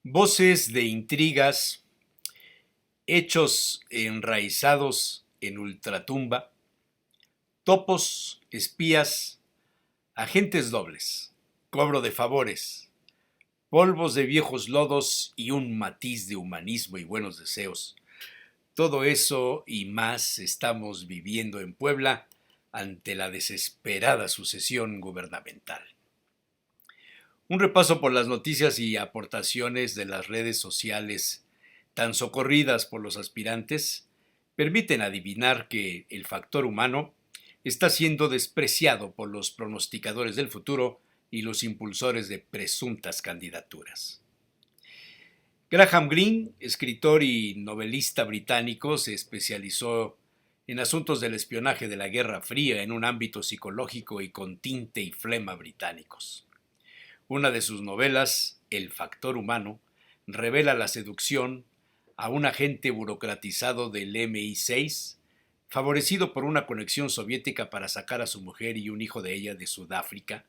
Voces de intrigas, hechos enraizados en ultratumba, topos, espías, agentes dobles, cobro de favores, polvos de viejos lodos y un matiz de humanismo y buenos deseos. Todo eso y más estamos viviendo en Puebla ante la desesperada sucesión gubernamental. Un repaso por las noticias y aportaciones de las redes sociales tan socorridas por los aspirantes permiten adivinar que el factor humano está siendo despreciado por los pronosticadores del futuro y los impulsores de presuntas candidaturas. Graham Greene, escritor y novelista británico, se especializó en asuntos del espionaje de la Guerra Fría en un ámbito psicológico y con tinte y flema británicos. Una de sus novelas, El factor humano, revela la seducción a un agente burocratizado del MI6, favorecido por una conexión soviética para sacar a su mujer y un hijo de ella de Sudáfrica,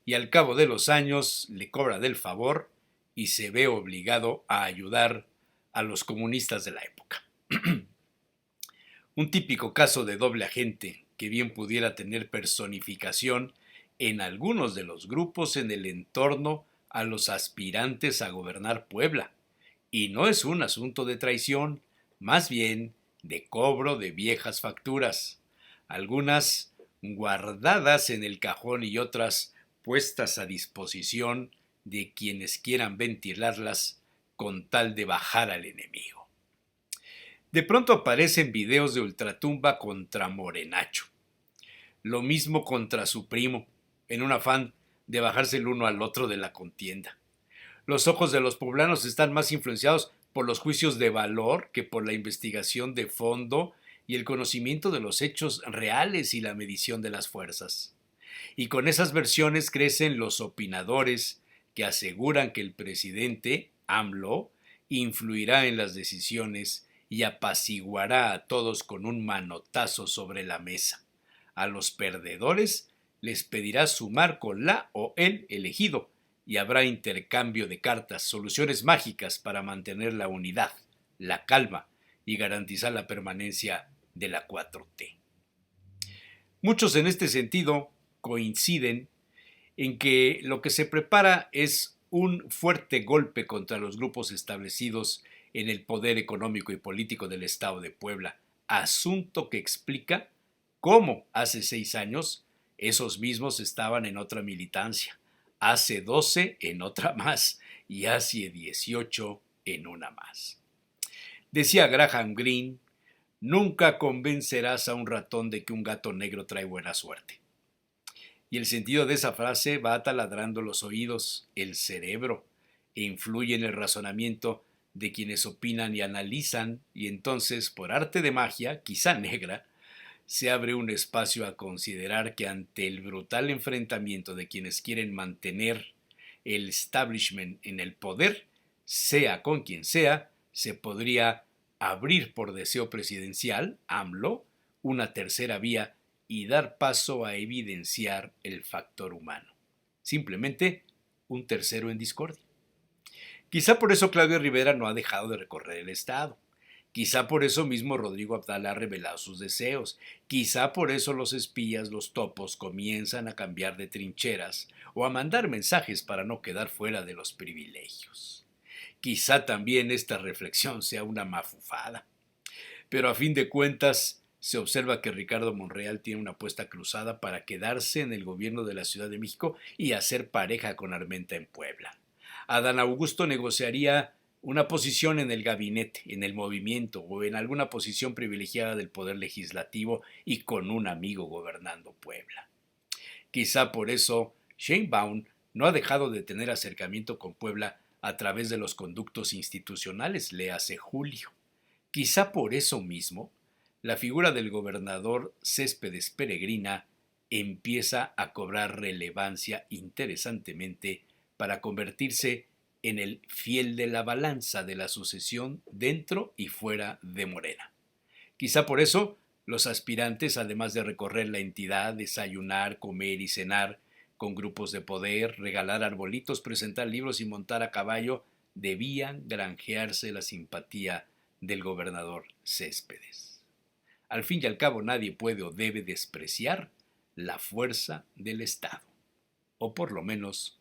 y al cabo de los años le cobra del favor y se ve obligado a ayudar a los comunistas de la época. Un típico caso de doble agente que bien pudiera tener personificación en algunos de los grupos en el entorno a los aspirantes a gobernar Puebla. Y no es un asunto de traición, más bien de cobro de viejas facturas, algunas guardadas en el cajón y otras puestas a disposición de quienes quieran ventilarlas con tal de bajar al enemigo. De pronto aparecen videos de ultratumba contra Morenacho, lo mismo contra su primo, en un afán de bajarse el uno al otro de la contienda. Los ojos de los poblanos están más influenciados por los juicios de valor que por la investigación de fondo y el conocimiento de los hechos reales y la medición de las fuerzas. Y con esas versiones crecen los opinadores que aseguran que el presidente, AMLO, influirá en las decisiones y apaciguará a todos con un manotazo sobre la mesa. A los perdedores les pedirá sumar con la o el elegido y habrá intercambio de cartas, soluciones mágicas para mantener la unidad, la calma y garantizar la permanencia de la 4T. Muchos en este sentido coinciden en que lo que se prepara es un fuerte golpe contra los grupos establecidos en el poder económico y político del Estado de Puebla, asunto que explica cómo hace 6 años esos mismos estaban en otra militancia, hace 12 en otra más y hace 18 en una más. Decía Graham Greene, nunca convencerás a un ratón de que un gato negro trae buena suerte. Y el sentido de esa frase va taladrando los oídos, el cerebro, e influye en el razonamiento de quienes opinan y analizan, y entonces, por arte de magia, quizá negra, se abre un espacio a considerar que ante el brutal enfrentamiento de quienes quieren mantener el establishment en el poder, sea con quien sea, se podría abrir por deseo presidencial, AMLO, una tercera vía y dar paso a evidenciar el factor humano. Simplemente un tercero en discordia. Quizá por eso Claudio Rivera no ha dejado de recorrer el Estado. Quizá por eso mismo Rodrigo Abdala ha revelado sus deseos. Quizá por eso los espías, los topos, comienzan a cambiar de trincheras o a mandar mensajes para no quedar fuera de los privilegios. Quizá también esta reflexión sea una mafufada. Pero a fin de cuentas, se observa que Ricardo Monreal tiene una apuesta cruzada para quedarse en el gobierno de la Ciudad de México y hacer pareja con Armenta en Puebla. Adán Augusto negociaría una posición en el gabinete, en el movimiento o en alguna posición privilegiada del poder legislativo y con un amigo gobernando Puebla. Quizá por eso Sheinbaum no ha dejado de tener acercamiento con Puebla a través de los conductos institucionales, léase Julio. Quizá por eso mismo, la figura del gobernador Céspedes Peregrina empieza a cobrar relevancia interesantemente para convertirse en el fiel de la balanza de la sucesión dentro y fuera de Morena. Quizá por eso los aspirantes, además de recorrer la entidad, desayunar, comer y cenar con grupos de poder, regalar arbolitos, presentar libros y montar a caballo, debían granjearse la simpatía del gobernador Céspedes. Al fin y al cabo nadie puede o debe despreciar la fuerza del Estado, o por lo menos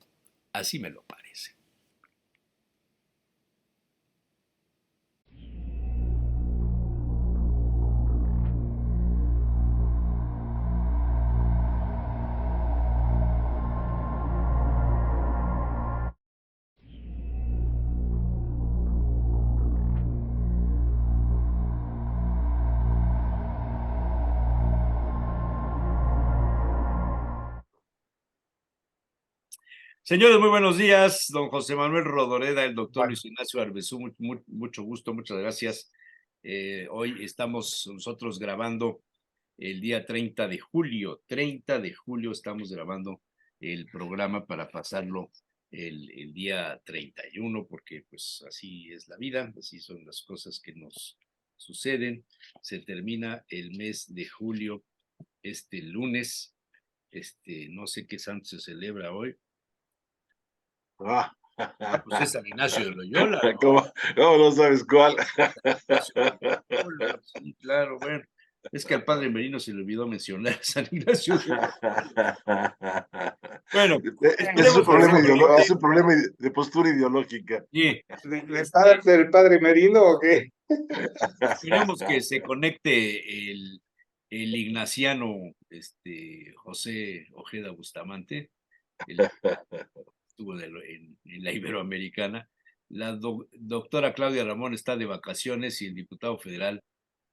así me lo parece. Señores, muy buenos días. Don José Manuel Rodoreda, el doctor Luis Ignacio Arbezú, mucho gusto, muchas gracias. Hoy estamos nosotros grabando el día 30 de julio. 30 de julio estamos grabando el programa para pasarlo el día 31, porque pues así es la vida, así son las cosas que nos suceden. Se termina el mes de julio este lunes. No sé qué santo se celebra hoy. Pues es San Ignacio de Loyola, ¿no? ¿Cómo no sabes cuál? Sí, claro, bueno. Es que al padre Merino se le olvidó mencionar a San Ignacio de Loyola. Bueno, Es un problema, conecte. es un problema de postura ideológica. Sí, ¿Del padre Merino o qué? esperemos que se conecte el ignaciano José Ojeda Bustamante, estuvo en la Iberoamericana. La doctora Claudia Ramón está de vacaciones y el diputado federal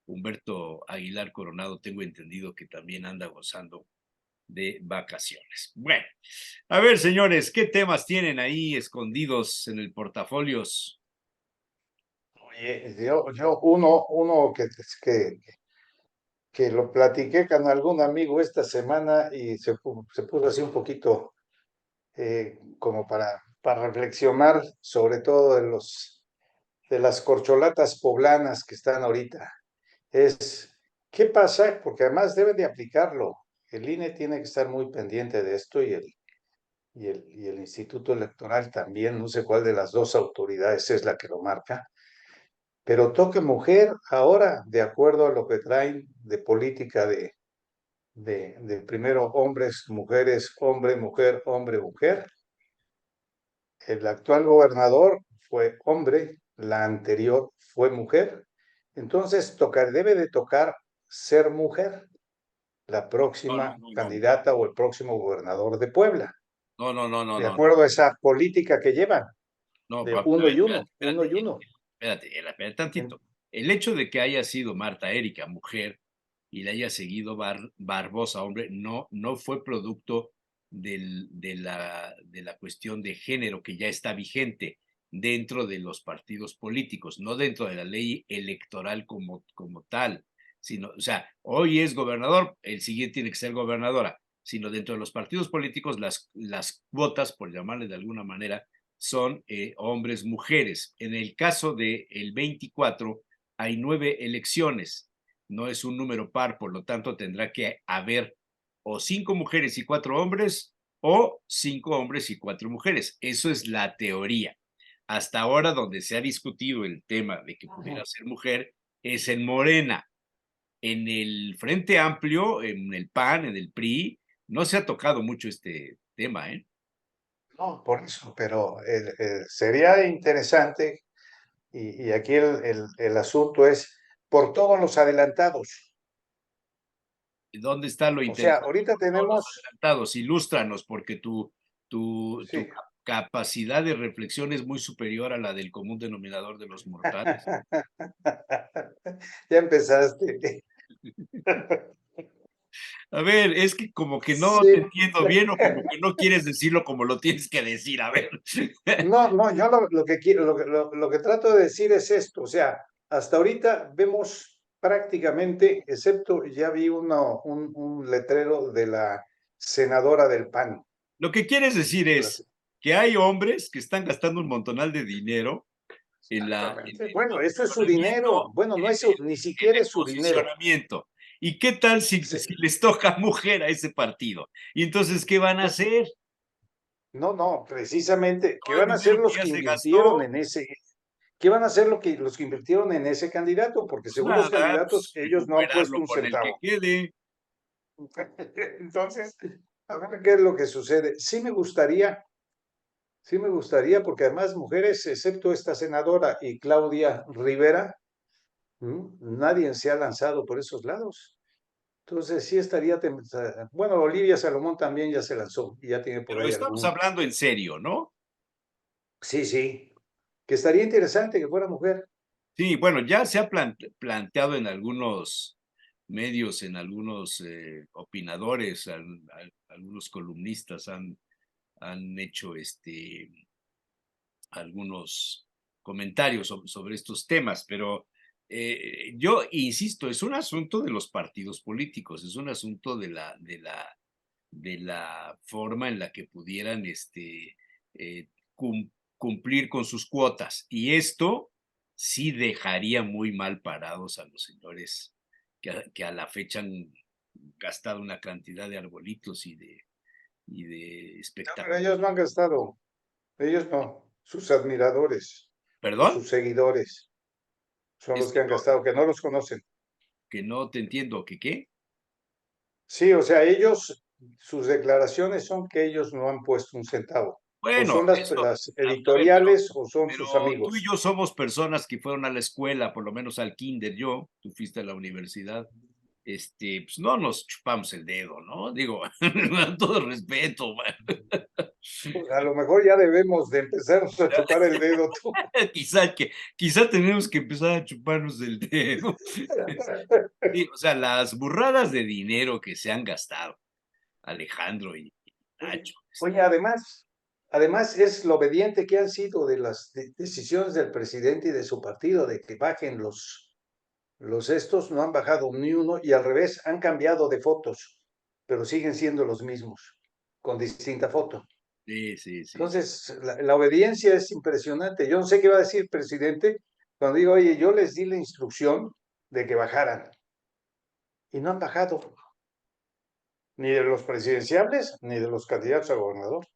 Humberto Aguilar Coronado, tengo entendido que también anda gozando de vacaciones. Bueno, a ver, señores, ¿qué temas tienen ahí escondidos en el portafolios? Oye, yo uno que lo platiqué con algún amigo esta semana y se puso así un poquito como para reflexionar sobre todo de las corcholatas poblanas que están ahorita. ¿Qué pasa? Porque además deben de aplicarlo. El INE tiene que estar muy pendiente de esto y el Instituto Electoral también, no sé cuál de las dos autoridades es la que lo marca, pero toque mujer ahora, de acuerdo a lo que traen de política de primero hombres, mujeres, hombre, mujer, hombre, mujer. El actual gobernador fue hombre, la anterior fue mujer. Entonces debe de tocar ser mujer la próxima candidata o el próximo gobernador de Puebla. De acuerdo a esa política que llevan. No, de uno y uno, espérate, uno y uno. Espérate tantito. El hecho de que haya sido Marta Erika mujer y le haya seguido Barbosa hombre no fue producto de la cuestión de género que ya está vigente dentro de los partidos políticos, no dentro de la ley electoral como tal, sino, o sea, hoy es gobernador, el siguiente tiene que ser gobernadora, sino dentro de los partidos políticos las cuotas, por llamarle de alguna manera, son hombres, mujeres. En el caso del 24 hay 9 elecciones, no es un número par, por lo tanto tendrá que haber o 5 mujeres y 4 hombres o 5 hombres y 4 mujeres. Eso es la teoría. Hasta ahora donde se ha discutido el tema de que pudiera ser mujer es en Morena. En el Frente Amplio, en el PAN, en el PRI, no se ha tocado mucho este tema, ¿eh? No, por eso, pero sería interesante, y aquí el asunto es por todos los adelantados. ¿Dónde está lo O sea, interesante? ahorita Por todos los tenemos, adelantados, ilústranos, porque tu sí. capacidad de reflexión es muy superior a la del común denominador de los mortales. Ya empezaste. A ver, es que como que no Sí. te entiendo bien o como que no quieres decirlo como lo tienes que decir, a ver. No, yo lo que quiero, lo que trato de decir es esto, o sea, hasta ahorita vemos prácticamente, excepto ya vi un letrero de la senadora del PAN. Lo que quieres decir es que hay hombres que están gastando un montonal de dinero en Exactamente. el Bueno, eso es su dinero. posicionamiento, Bueno, no es su, ni en siquiera el es su dinero. posicionamiento. ¿Y qué tal si Sí. les toca mujer a ese partido? Y entonces, ¿qué van a hacer? No, precisamente, ¿qué Todo el van a hacer dinero que los ya que se invirtieron gastó, en ese? ¿Qué van a hacer los que invirtieron en ese candidato? Porque pues según los nada, candidatos, pues ellos no han puesto recuperarlo un con el que centavo. quede. Entonces, a ver qué es lo que sucede. Sí me gustaría, porque además mujeres, excepto esta senadora y Claudia Rivera, nadie se ha lanzado por esos lados. Entonces sí estaría, bueno, Olivia Salomón también ya se lanzó y ya tiene por Pero ahí estamos algún. hablando en serio, ¿no? Sí, que estaría interesante que fuera mujer. Sí, bueno, ya se ha planteado en algunos medios, en algunos opinadores, algunos columnistas han hecho algunos comentarios sobre estos temas, pero yo insisto, es un asunto de los partidos políticos, es un asunto de la forma en la que pudieran eh, cum- cumplir con sus cuotas. Y esto sí dejaría muy mal parados a los señores que a la fecha han gastado una cantidad de arbolitos y de No, pero espectáculos. ellos no han gastado, ellos no, sus admiradores o ¿Perdón? sus seguidores son Es los que han gastado, que no los conocen. que no te entiendo, ¿que qué? Sí, o sea, ellos, sus declaraciones son que ellos no han puesto un centavo. O Bueno, son eso, las a ver, pero editoriales o son Pero sus tú y amigos. yo somos personas que fueron a la escuela, por lo menos al kinder, tú fuiste a la universidad, pues no nos chupamos el dedo, ¿no? Digo, con todo respeto, man. Pues a lo mejor ya debemos de empezarnos a chupar el dedo tú. Quizá tenemos que empezar a chuparnos el dedo. Sí, o sea, las burradas de dinero que se han gastado, Alejandro y Oye, Nacho. oye, además es lo obediente que han sido de las decisiones del presidente y de su partido de que bajen los estos, no han bajado ni uno y al revés, han cambiado de fotos, pero siguen siendo los mismos, con distinta foto. Sí, sí, sí, sí. Entonces, la obediencia es impresionante. Yo no sé qué va a decir el presidente cuando digo, oye, yo les di la instrucción de que bajaran y no han bajado, ni de los presidenciables ni de los candidatos a gobernador.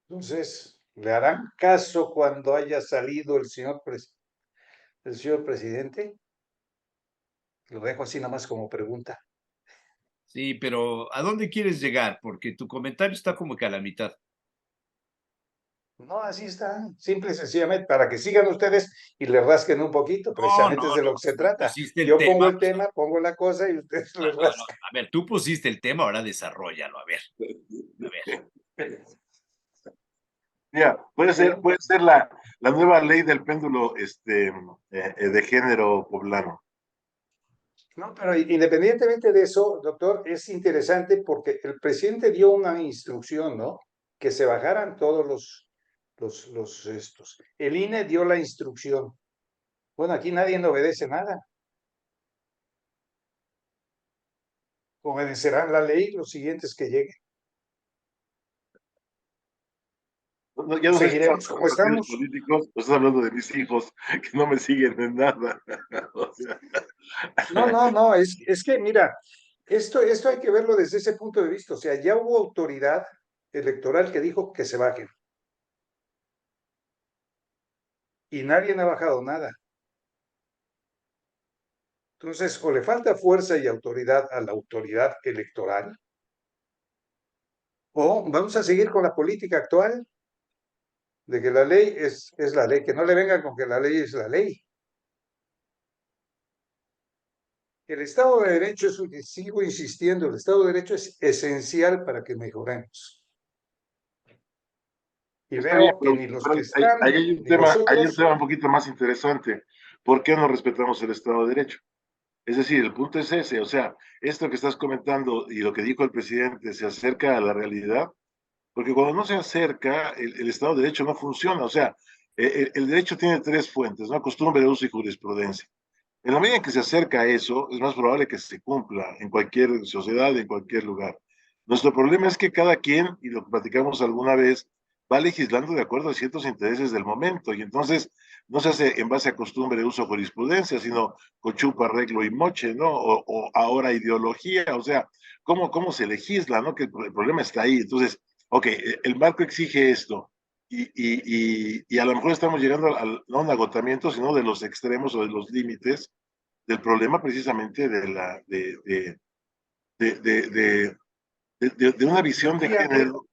Entonces, ¿le harán caso cuando haya salido el señor presidente? Lo dejo así nada más como pregunta. Sí, pero ¿a dónde quieres llegar? Porque tu comentario está como que a la mitad. No, así está, simple y sencillamente, para que sigan ustedes y le rasquen un poquito, No, no, precisamente es de no, lo que se tú trata. pusiste el Yo tema, pongo el pues, tema, pongo la cosa y ustedes no, le no, no, rascan. a ver, tú pusiste el tema, ahora desarrollalo, a ver, Mira, puede ser la nueva ley del péndulo de género poblano. No, pero independientemente de eso, doctor, es interesante porque el presidente dio una instrucción, ¿no? Que se bajaran todos los estos. El INE dio la instrucción. Bueno, aquí nadie no obedece nada. Obedecerán la ley los siguientes que lleguen. Ya O no sé si estás seguiremos hablando como de partidos estamos. políticos o estás hablando de mis hijos que no me siguen en nada. O sea, No, es que mira, esto hay que verlo desde ese punto de vista. O sea, ya hubo autoridad electoral que dijo que se bajen y nadie ha bajado nada. Entonces, o le falta fuerza y autoridad a la autoridad electoral, o vamos a seguir con la política actual de que la ley es la ley, que no le vengan con que la ley es la ley. El Estado de Derecho sigo insistiendo, el Estado de Derecho es esencial para que mejoremos. Y está bien, veo que ni los pero que ahí están, hay un ni los tema, hay un otros, tema un poquito más interesante. ¿Por qué no respetamos el Estado de Derecho? Es decir, el punto es ese, o sea, esto que estás comentando y lo que dijo el presidente se acerca a la realidad, porque cuando no se acerca, el Estado de Derecho no funciona, o sea, el derecho tiene tres fuentes, ¿no? Costumbre, uso y jurisprudencia. En la medida en que se acerca a eso, es más probable que se cumpla en cualquier sociedad, en cualquier lugar. Nuestro problema es que cada quien, y lo platicamos alguna vez, va legislando de acuerdo a ciertos intereses del momento, y entonces no se hace en base a costumbre, uso, jurisprudencia, sino cochupa, arreglo y moche, ¿no? O ahora ideología, o sea, ¿cómo se legisla, ¿no? Que el problema está ahí. Entonces, ok, el marco exige esto, y a lo mejor estamos llegando no a un agotamiento, sino de los extremos o de los límites del problema precisamente de, de, de, de una visión de Fíjate, género.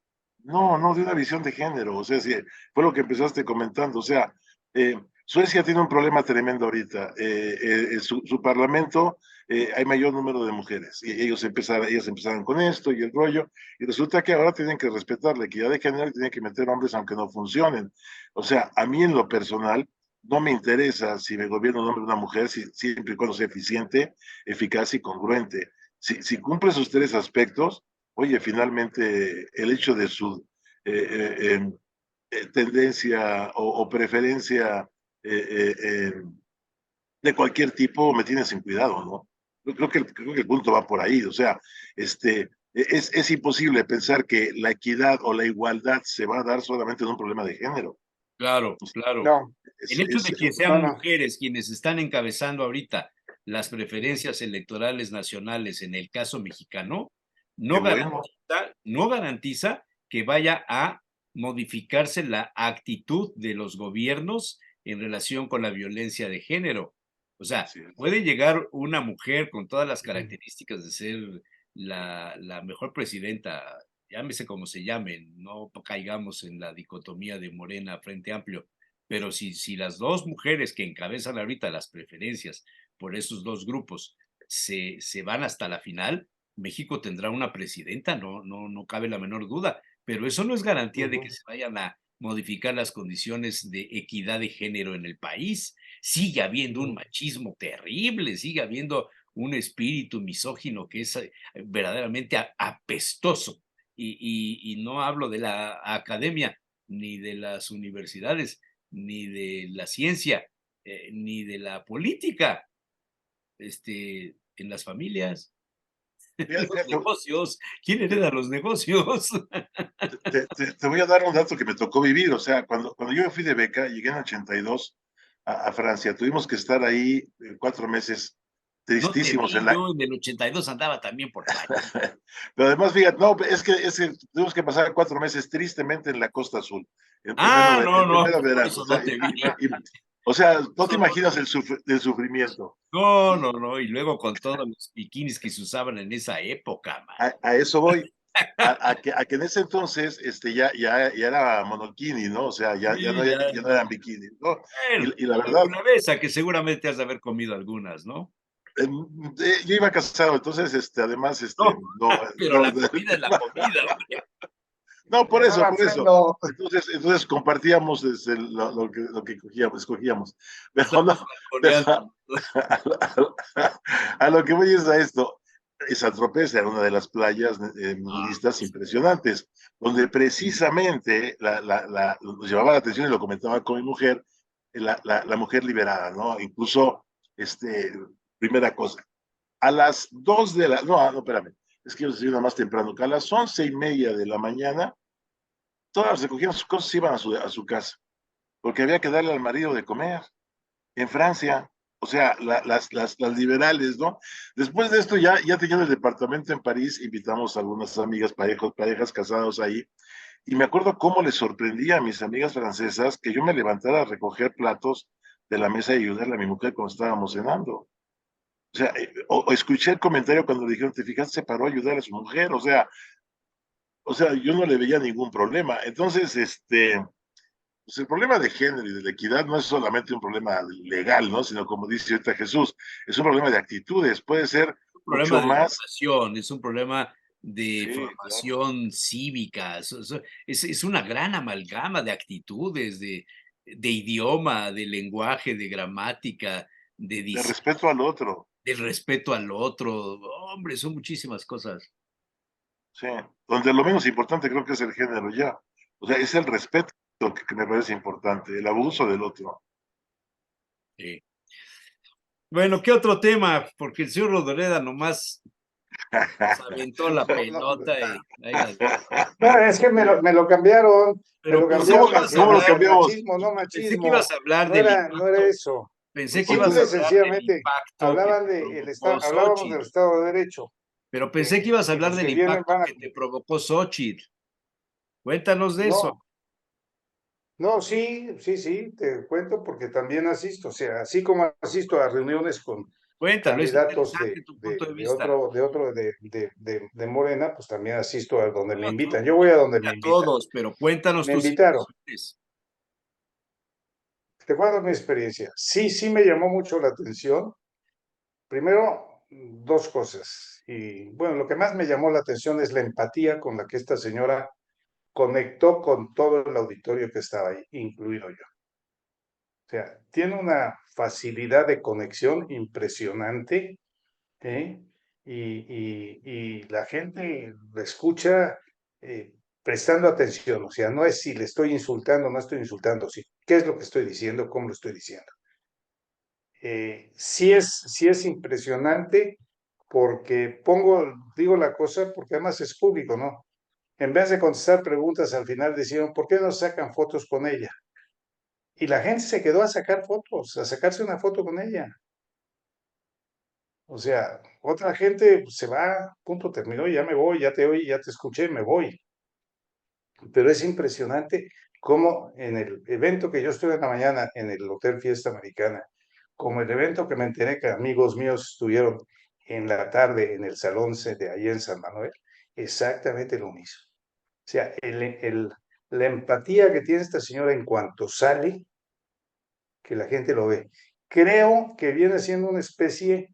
No, de una visión de género. O sea, sí, fue lo que empezaste comentando. O sea, Suecia tiene un problema tremendo ahorita. Su parlamento, hay mayor número de mujeres. Y ellas empezaron con esto y el rollo. Y resulta que ahora tienen que respetar la equidad de género y tienen que meter hombres aunque no funcionen. O sea, a mí en lo personal, no me interesa si me gobierna un hombre o una mujer, siempre y cuando sea eficiente, eficaz y congruente. Si cumple esos tres aspectos, oye, finalmente el hecho de su tendencia o preferencia eh, eh, de cualquier tipo me tiene sin cuidado, ¿no? Yo creo que el punto va por ahí, o sea, es imposible pensar que la equidad o la igualdad se va a dar solamente en un problema de género. Claro, claro. no, El hecho de que no, sean no. mujeres quienes están encabezando ahorita las preferencias electorales nacionales en el caso mexicano, Qué bueno. no garantiza que vaya a modificarse la actitud de los gobiernos en relación con la violencia de género. O sea, Así es. puede llegar una mujer con todas las características de ser la mejor presidenta, llámese como se llame, no caigamos en la dicotomía de Morena Frente Amplio, pero si las dos mujeres que encabezan ahorita las preferencias por esos dos grupos se van hasta la final, México tendrá una presidenta, no cabe la menor duda, pero eso no es garantía de que se vayan a modificar las condiciones de equidad de género en el país. Sigue habiendo un machismo terrible, sigue habiendo un espíritu misógino que es verdaderamente apestoso. Y no hablo de la academia ni de las universidades, ni de la ciencia, ni de la política, en las familias, Fíjate, los negocios. ¿Quién hereda los negocios? te voy a dar un dato que me tocó vivir. O sea, cuando yo me fui de beca, llegué en 82 a Francia, tuvimos que estar ahí 4 meses No te tristísimos vi, yo en el 82 andaba también por París. Pero además, fíjate, no, es que tuvimos que pasar 4 meses tristemente en la Costa Azul, Ah, no, en no, pleno por verano. eso no te vi. O sea, no te Eso no imaginas te vi. el sufrimiento. No, Y no, no, y luego con todos los bikinis que se usaban en esa época, man. a eso voy. A que en ese entonces ya era monokini, ¿no? O sea, Sí, ya. ya no eran bikini, ¿no? Bueno, Y la verdad, alguna vez, a que seguramente has de haber comido algunas, ¿no? yo iba casado, entonces, además, No, no, pero no, la comida es la comida, hombre. no, por eso, Perdona, por eso. Alfredo, Entonces compartíamos lo que escogíamos. Pero Estamos no, pero balconeando. a lo que voy es a esto. Esa Tropez era una de las playas Ah, nudistas impresionantes, donde precisamente nos llamaba la atención y lo comentaba con mi mujer, la mujer liberada, ¿no? Incluso, este, primera cosa, a las 2 de la, no, espérame, es que yo desayuno más temprano, que a las 11:30 de la mañana, todas recogían sus cosas y iban a su casa, porque había que darle al marido de comer en Francia. O sea, las liberales, ¿no? Después de esto, ya teniendo el departamento en París, invitamos a algunas amigas, parejas casados ahí, y me acuerdo cómo les sorprendía a mis amigas francesas que yo me levantara a recoger platos de la mesa y ayudarle a mi mujer cuando estábamos cenando. O sea, o escuché el comentario cuando le dijeron, te fijas, se paró a ayudar a su mujer. O sea, yo no le veía ningún problema. Entonces, pues el problema de género y de la equidad no es solamente un problema legal, ¿no? Sino como dice ahorita Jesús, es un problema de actitudes, puede ser Un problema mucho de más. educación, es un problema de Sí, claro. formación cívica, es una gran amalgama de actitudes, de idioma, de lenguaje, de gramática, de De respeto al otro, del respeto al otro. Hombre, son muchísimas cosas. sí. Donde lo menos importante creo que es el género ya. O sea, es el respeto que me parece importante, el abuso del otro. Sí. Bueno, ¿qué otro tema? Porque el señor Rodoreda nomás Nos aventó la pelota y ahí las dejó. No, es que me lo cambiaron, me Pero lo pensé que ¿Cómo, cambiaron ibas a hacia, cómo lo hablar, hacia el cambiamos? machismo, no pensé que machismo, ibas a hablar no del era, no era impacto, eso. pensé que ibas Simple a y hablar del sencillamente impacto que hablaban te de el provocó hablábamos del Xóchitl. Estado de Derecho, Pero pensé que ibas a que hablar los del que vienen impacto van a, que te provocó Xóchitl. Cuéntanos de eso. no, no, sí, sí, sí, te cuento porque también asisto, o sea, así como asisto a reuniones con Cuéntalo, es candidatos interesante tu punto de vista. de Morena, pues también asisto a donde me No, invitan. Yo voy a donde me a invitan. todos, pero cuéntanos Me tus invitaron. impresiones. Te cuento mi experiencia. Sí, sí me llamó mucho la atención. Primero, dos cosas. Y bueno, lo que más me llamó la atención es la empatía con la que esta señora conectó con todo el auditorio que estaba ahí, incluido yo. O sea, tiene una facilidad de conexión impresionante, ¿eh? Y la gente la escucha eh, prestando atención. O sea, no es si le estoy insultando o no estoy insultando, sí, qué es lo que estoy diciendo, cómo lo estoy diciendo. Sí es impresionante porque digo la cosa porque además es público, ¿no? En vez de contestar preguntas al final decían, ¿por qué no sacan fotos con ella? Y la gente se quedó a sacar fotos, a sacarse una foto con ella. O sea, otra gente se va, punto, terminó, ya me voy, ya te oí, ya te escuché, me voy. Pero es impresionante cómo en el evento que yo estuve en la mañana en el Hotel Fiesta Americana, como el evento que me enteré que amigos míos estuvieron en la tarde en el Salón C de ahí en San Manuel, exactamente lo mismo. O sea, la empatía que tiene esta señora en cuanto sale, que la gente lo ve. Creo que viene siendo una especie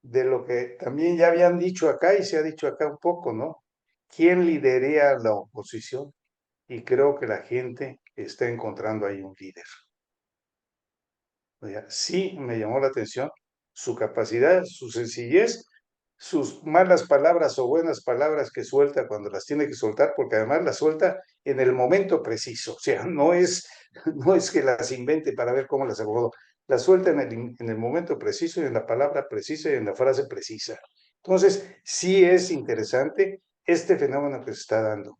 de lo que también ya habían dicho acá y se ha dicho acá un poco, ¿no? ¿Quién lidera la oposición? Y creo que la gente está encontrando ahí un líder. O sea, sí me llamó la atención su capacidad, su sencillez, sus malas palabras o buenas palabras que suelta cuando las tiene que soltar, porque además las suelta en el momento preciso. O sea, no es que las invente para ver cómo las acomodo. Las suelta en el momento preciso y en la palabra precisa y en la frase precisa. Entonces, sí es interesante este fenómeno que se está dando.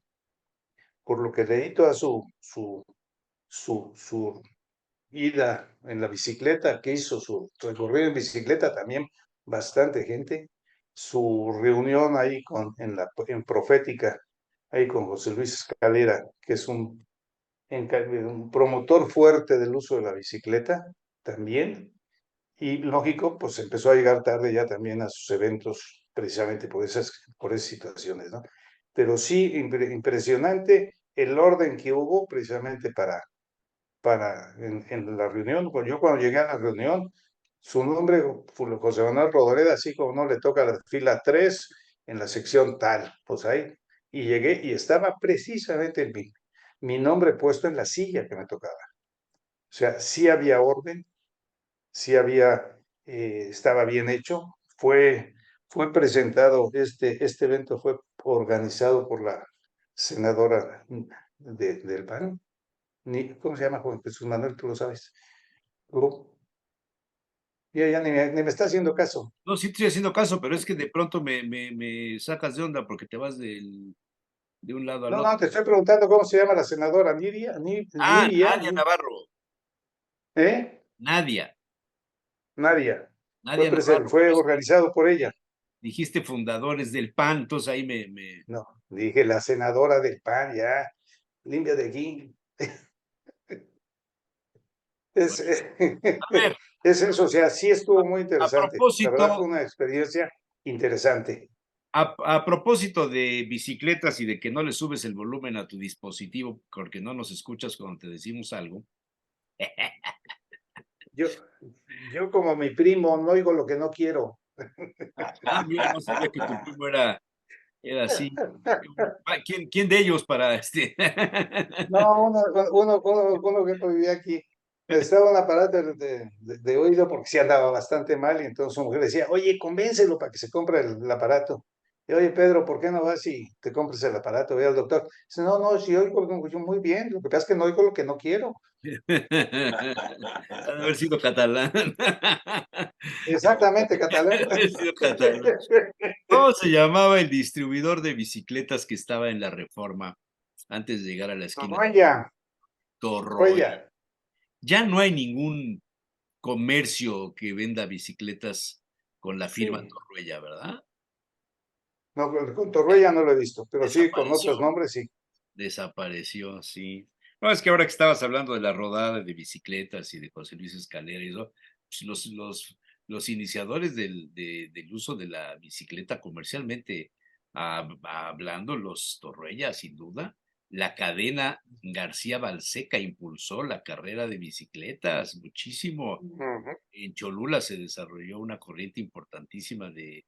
Por lo que leí toda su ida en la bicicleta, que hizo su recorrido en bicicleta, también bastante gente, su reunión ahí en Profética, ahí con José Luis Escalera, que es un promotor fuerte del uso de la bicicleta, también, y lógico, pues empezó a llegar tarde ya también a sus eventos, precisamente por esas situaciones, ¿no? Pero sí, impresionante el orden que hubo precisamente en la reunión. Yo cuando llegué a la reunión, su nombre fue José Manuel Rodoreda, así como no le toca la fila 3 en la sección tal, pues ahí. Y llegué y estaba precisamente mi nombre puesto en la silla que me tocaba. O sea, sí había orden, sí estaba bien hecho. Fue presentado, este evento fue organizado por la senadora del PAN, ¿cómo se llama, Juan Jesús Manuel? Tú lo sabes. Tú, ya ni me está haciendo caso. No, sí te estoy haciendo caso, pero es que de pronto me sacas de onda porque te vas de un lado al No, otro. no, te estoy preguntando cómo se llama la senadora, Ah, Nidia, Nadia Navarro. ¿eh? Nadia. Nadia. Nadia Navarro. Fue Pero es que organizado por ella. dijiste fundadores del PAN, entonces ahí me... No, dije la senadora del PAN, ya, limpia de aquí. Es, Bueno, a ver, es eso, o sea, sí estuvo muy a interesante. La propósito, verdad fue una experiencia interesante. a propósito de bicicletas y de que no le subes el volumen a tu dispositivo porque no nos escuchas cuando te decimos algo. Yo, yo como mi primo no oigo lo que no quiero. Ah, mira, no sabía que tu primo era así. ¿Quién de ellos para este? No, uno que no vivía aquí necesitaba un aparato de oído porque sí andaba bastante mal y entonces su mujer decía, oye, convéncelo para que se compre el aparato. Y, oye, Pedro, ¿por qué no vas y te compras el aparato? Ve al doctor. Dice, no, no, si oigo yo muy bien, lo que pasa es que no oigo lo que no quiero. Ha de haber sido catalán. Exactamente, Ha catalán. de haber sido catalán. ¿Cómo se llamaba el distribuidor de bicicletas que estaba en la Reforma antes de llegar a la esquina? Torroya, Torroya. Torroya. Ya no hay ningún comercio que venda bicicletas con la firma Sí. Torroya, ¿verdad? No, con Torroya no lo he visto, pero sí con Desapareció. otros nombres, sí. Desapareció, sí. No, es que ahora que estabas hablando de la rodada de bicicletas y de José Luis Escalera y eso, pues los iniciadores del uso de la bicicleta comercialmente hablando, los Torruella, sin duda, la cadena García Balseca impulsó la carrera de bicicletas muchísimo. Ujú. En Cholula se desarrolló una corriente importantísima de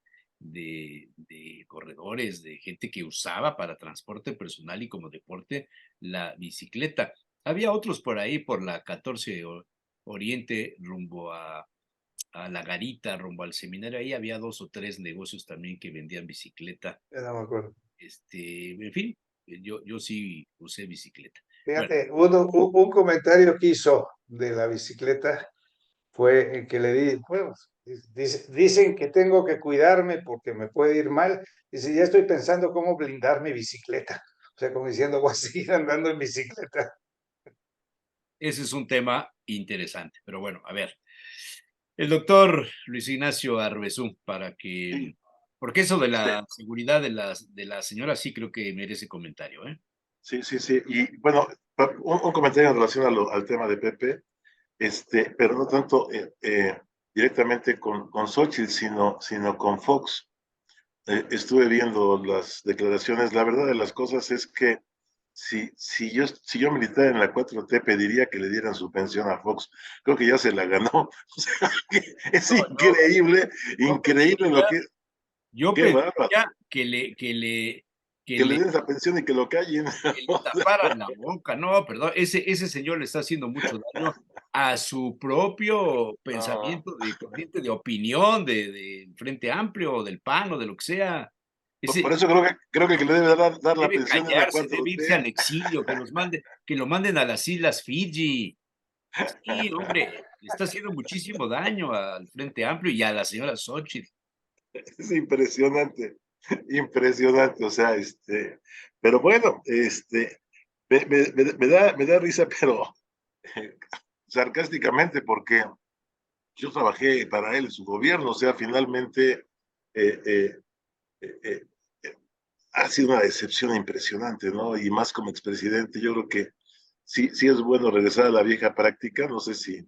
corredores, de gente que usaba para transporte personal y como deporte la bicicleta. Había otros por ahí, por la 14 Oriente, rumbo a La Garita, rumbo al seminario. Ahí había 2 o 3 negocios también que vendían bicicleta. Ya no me acuerdo. En fin, yo sí usé bicicleta. Bueno, Fíjate, un comentario que hizo de la bicicleta fue el que le di, bueno, dicen que tengo que cuidarme porque me puede ir mal. Dice, ya estoy pensando cómo blindar mi bicicleta. O sea, como diciendo, voy a seguir andando en bicicleta. ese es un tema interesante, pero bueno, a ver. El doctor Luis Ignacio Arbezú, Sí, porque eso de este, la seguridad de la señora sí creo que merece comentario, ¿eh? sí, sí, sí. Y bueno, un comentario en relación al tema de Pepe, pero no tanto directamente con Xochitl, sino con Fox. Estuve viendo las declaraciones. La verdad de las cosas es que si yo militara en la 4T, pediría que le dieran su pensión a Fox. Creo que ya se la ganó. O sea, es No, increíble, yo increíble lo pediría, que. yo Qué bárbaro. pediría que Que le le, den esa pensión y que lo callen. que le taparan la boca, no, perdón, ese señor le está haciendo mucho daño a su propio No. pensamiento de corriente de opinión de Frente Amplio, o del PAN, o de lo que sea. Por Ese, eso creo que le debe dar la debe pensión en la callarse, debe irse 4T. al exilio, que lo manden a las Islas Fiji. Sí, hombre, le está haciendo muchísimo daño al Frente Amplio y a la señora Xochitl. Es impresionante, impresionante. O sea, pero bueno, me da risa, pero eh, sarcásticamente, porque yo trabajé para él en su gobierno. O sea, finalmente eh, eh, eh, eh, ha sido una decepción impresionante, ¿no? Y más como expresidente, yo creo que sí es bueno regresar a la vieja práctica. No sé si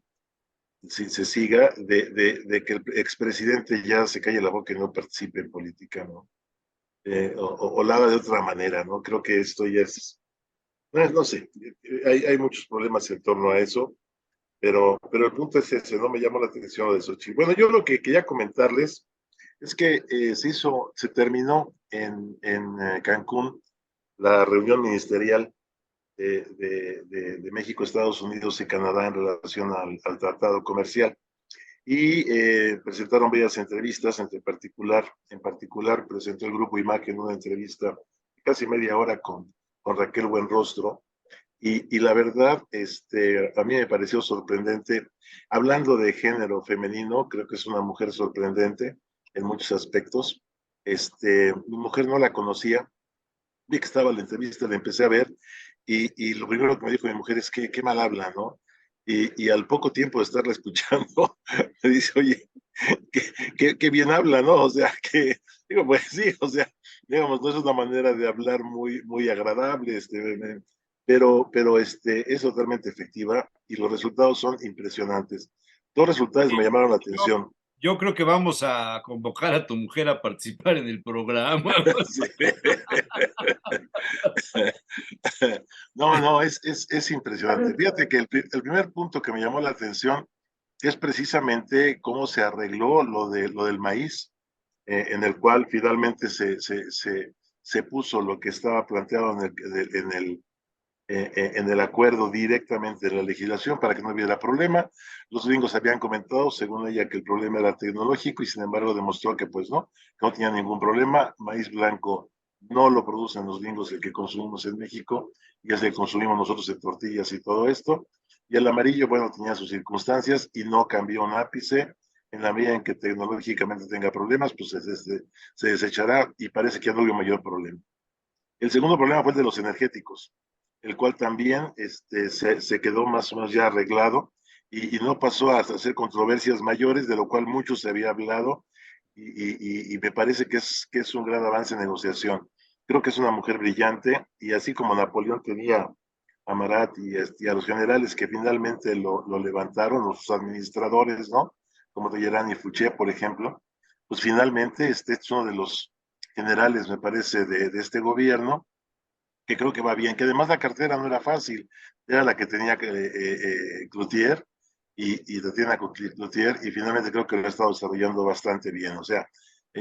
se siga de que el expresidente ya se calle la boca y no participe en política, ¿no? O la haga de otra manera, ¿no? Creo que esto ya es, no sé, hay muchos problemas en torno a eso, pero el punto es ese. No me llamó la atención lo de Xochitl. Bueno, yo lo que quería comentarles es que se terminó en Cancún la reunión ministerial de México, Estados Unidos y Canadá en relación al tratado comercial. Y presentaron varias entrevistas. En particular presentó el Grupo Imagen una entrevista casi media hora con Raquel Buenrostro. Y la verdad, a mí me pareció sorprendente. Hablando de género femenino, creo que es una mujer sorprendente en muchos aspectos. Mi mujer no la conocía. Vi que estaba la entrevista, la empecé a ver, y lo primero que me dijo mi mujer es que qué mal habla, ¿no? Y al poco tiempo de estarla escuchando, me dice, oye, qué bien habla, ¿no? O sea, digo, pues sí. O sea, digamos, no es una manera de hablar muy, muy agradable, pero es totalmente efectiva y los resultados son impresionantes. Dos resultados me llamaron la Yo, atención. yo creo que vamos a convocar a tu mujer a participar en el programa. Sí. No, no, es impresionante. Fíjate que el primer punto que me llamó la atención es precisamente cómo se arregló lo del maíz, en el cual finalmente se puso lo que estaba planteado en el acuerdo directamente de la legislación para que no hubiera problema. Los gringos habían comentado, según ella, que el problema era tecnológico y sin embargo demostró que pues no, que no tenía ningún problema. Maíz blanco no lo producen los gringos, el que consumimos en México, y es el que consumimos nosotros en tortillas y todo esto. Y el amarillo, bueno, tenía sus circunstancias y no cambió un ápice. En la medida en que tecnológicamente tenga problemas, pues se desechará y parece que ya no hubo mayor problema. El segundo problema fue el de los energéticos, el cual también se quedó más o menos ya arreglado y no pasó a hacer controversias mayores, de lo cual mucho se había hablado y me parece que es un gran avance en negociación. Creo que es una mujer brillante y así como Napoleón tenía a Marat y a los generales que finalmente lo levantaron, los administradores, ¿no? Como Talleyrand y Fouché, por ejemplo, pues finalmente este es uno de los generales, me parece, de este gobierno, que creo que va bien, que además la cartera no era fácil, era la que tenía Cloutier y Tatiana Cloutier, y finalmente creo que lo ha estado desarrollando bastante bien. O sea,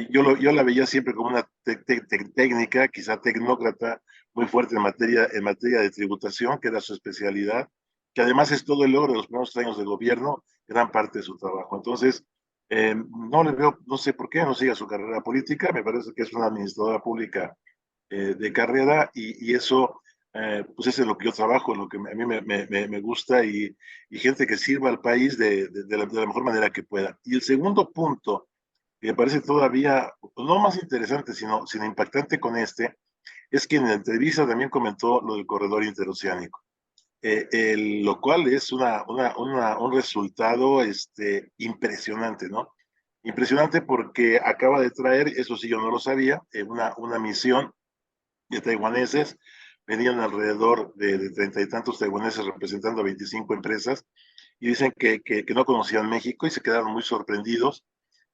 yo la veía siempre como una técnica, quizá tecnócrata, muy fuerte en materia de tributación, que era su especialidad, que además es todo el logro de los primeros años de gobierno, gran parte de su trabajo. Entonces, no le veo, no sé por qué no siga su carrera política, me parece que es una administradora pública de carrera y eso, pues es en lo que yo trabajo, en lo que a mí me gusta y gente que sirva al país de la mejor manera que pueda. Y el segundo punto, que me parece todavía, pues, no más interesante, sino impactante con este, es que en la entrevista también comentó lo del corredor interoceánico. Lo cual es un resultado impresionante, ¿no? Impresionante porque acaba de traer, eso sí yo no lo sabía, una misión de taiwaneses, venían alrededor de 30 y tantos taiwaneses representando a 25 empresas y dicen que no conocían México y se quedaron muy sorprendidos.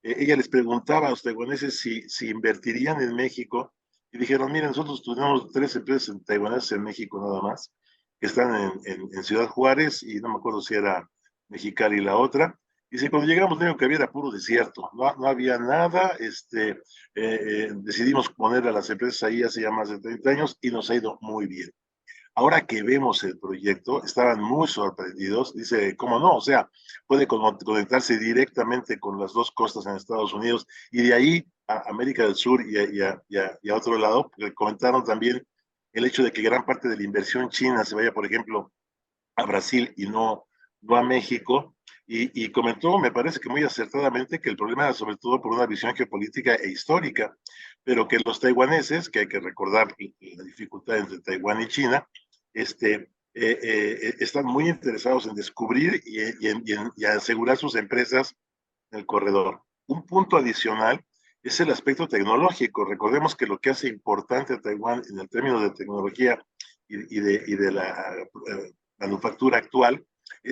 Ella les preguntaba a los taiwaneses si invertirían en México y dijeron, miren, nosotros tenemos 3 empresas taiwanesas en México nada más, que están en Ciudad Juárez y no me acuerdo si era Mexicali la otra. Dice, cuando llegamos, lo que había era puro desierto, no había nada, decidimos poner a las empresas ahí hace ya más de 30 años y nos ha ido muy bien. Ahora que vemos el proyecto, estaban muy sorprendidos. Dice, ¿cómo no? O sea, puede conectarse directamente con las dos costas en Estados Unidos y de ahí a América del Sur y a otro lado. Comentaron también el hecho de que gran parte de la inversión china se vaya, por ejemplo, a Brasil y no a México. Y comentó, me parece que muy acertadamente, que el problema era sobre todo por una visión geopolítica e histórica, pero que los taiwaneses, que hay que recordar la dificultad entre Taiwán y China, están muy interesados en descubrir y asegurar sus empresas en el corredor. Un punto adicional es el aspecto tecnológico. Recordemos que lo que hace importante a Taiwán en el término de tecnología y de la manufactura actual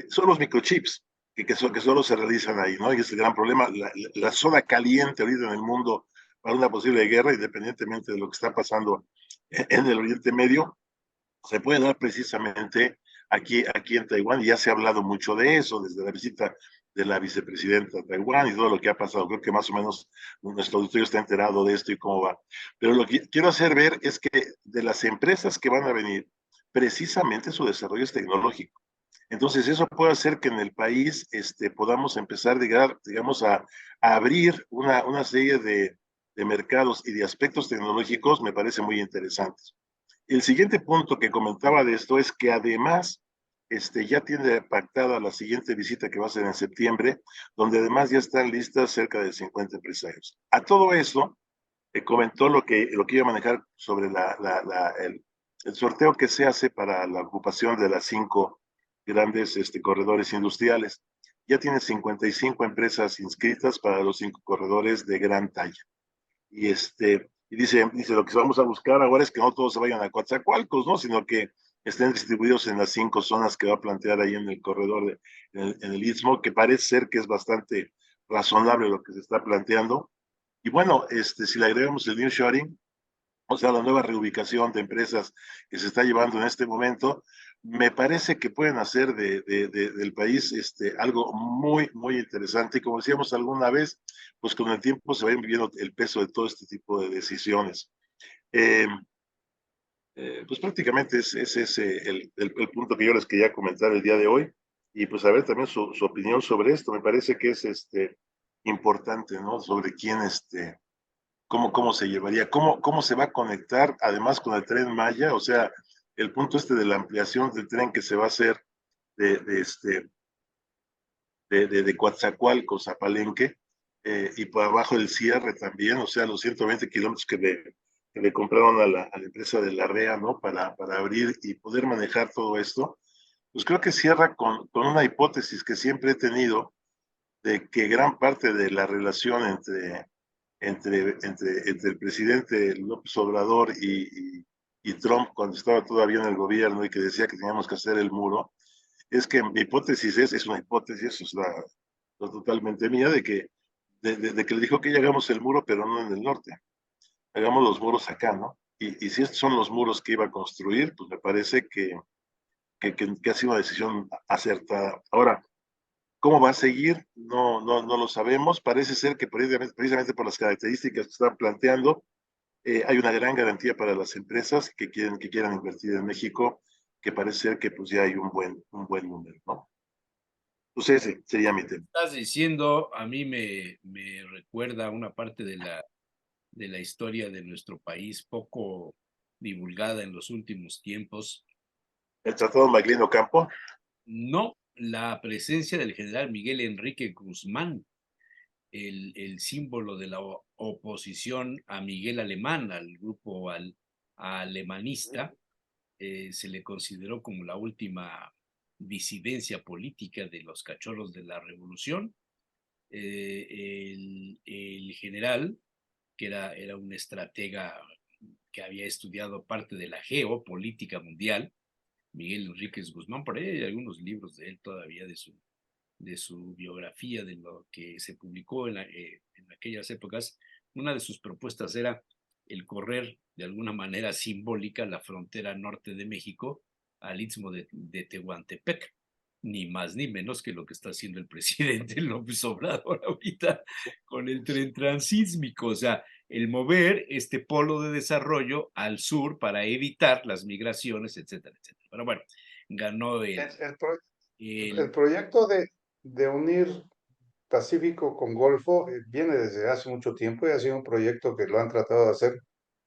son los microchips, que solo se realizan ahí, ¿no? Y es el gran problema. La zona caliente ahorita en el mundo para una posible guerra, independientemente de lo que está pasando en el Oriente Medio, se puede dar precisamente aquí en Taiwán, y ya se ha hablado mucho de eso, desde la visita de la vicepresidenta a Taiwán y todo lo que ha pasado. Creo que más o menos nuestro auditorio está enterado de esto y cómo va. Pero lo que quiero hacer ver es que de las empresas que van a venir, precisamente su desarrollo es tecnológico. Entonces, eso puede hacer que en el país podamos empezar, digamos, a abrir una serie de mercados y de aspectos tecnológicos, me parece muy interesantes. El siguiente punto que comentaba de esto es que además ya tiene pactada la siguiente visita que va a ser en septiembre, donde además ya están listas cerca de 50 empresarios. A todo eso, comentó lo que iba a manejar sobre el sorteo que se hace para la ocupación de las 5 grandes corredores industriales. Ya tiene 55 empresas inscritas para los 5 corredores de gran talla. Y dice, lo que vamos a buscar ahora es que no todos se vayan a Coatzacoalcos, ¿no? Sino que estén distribuidos en las 5 zonas que va a plantear ahí en el corredor, en el Istmo, que parece ser que es bastante razonable lo que se está planteando. Y bueno, si le agregamos el nearshoring, o sea, la nueva reubicación de empresas que se está llevando en este momento, me parece que pueden hacer del país algo muy, muy interesante. Y como decíamos alguna vez, pues con el tiempo se va viviendo el peso de todo este tipo de decisiones. Eh, Pues prácticamente es ese el punto que yo les quería comentar el día de hoy. Y pues a ver también su opinión sobre esto. Me parece que es importante, ¿no? Sobre quién, cómo se llevaría, cómo se va a conectar además con el Tren Maya. O sea, el punto de la ampliación del tren que se va a hacer de, de, este, de Coatzacoalcos a Palenque, y por abajo el cierre también, o sea, los 120 kilómetros que le compraron a la empresa de la REA, ¿no? Para abrir y poder manejar todo esto, pues creo que cierra con una hipótesis que siempre he tenido de que gran parte de la relación entre el presidente López Obrador y Trump cuando estaba todavía en el gobierno y que decía que teníamos que hacer el muro, es que mi hipótesis es una hipótesis, es la totalmente mía, de que le dijo que ya hagamos el muro, pero no en el norte, hagamos los muros acá, ¿no? Y si estos son los muros que iba a construir, pues me parece que ha sido una decisión acertada. Ahora, ¿cómo va a seguir? No lo sabemos. Parece ser que precisamente por las características que están planteando, hay una gran garantía para las empresas que quieran invertir en México, que parece ser que pues ya hay un buen número, ¿no? Pues ese sería mi tema. Estás diciendo, a mí me recuerda una parte de la historia de nuestro país poco divulgada en los últimos tiempos. El Tratado Maglino Campo, No, la presencia del general Miguel Enrique Guzmán, el símbolo de la oposición a Miguel Alemán, al grupo alemanista, se le consideró como la última disidencia política de los cachorros de la revolución. El general, que era un estratega que había estudiado parte de la geopolítica mundial, Miguel Enríquez Guzmán, por ahí hay algunos libros de él todavía, de su biografía, de lo que se publicó en aquellas épocas. Una de sus propuestas era el correr de alguna manera simbólica la frontera norte de México al istmo de Tehuantepec, ni más ni menos que lo que está haciendo el presidente López Obrador ahorita con el tren transísmico, o sea, el mover este polo de desarrollo al sur para evitar las migraciones, etcétera, etcétera. Pero bueno, ganó El, el pro- el el proyecto de unir Pacífico con Golfo viene desde hace mucho tiempo y ha sido un proyecto que lo han tratado de hacer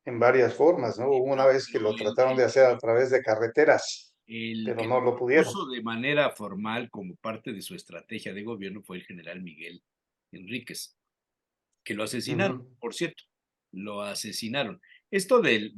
en varias formas, ¿no? Hubo una no, vez que lo trataron de hacer a través de carreteras, el pero que no lo lo pudieron. propuso de manera formal como parte de su estrategia de gobierno fue el general Miguel Enríquez, que lo asesinaron, Ujú. por cierto, lo asesinaron. Esto del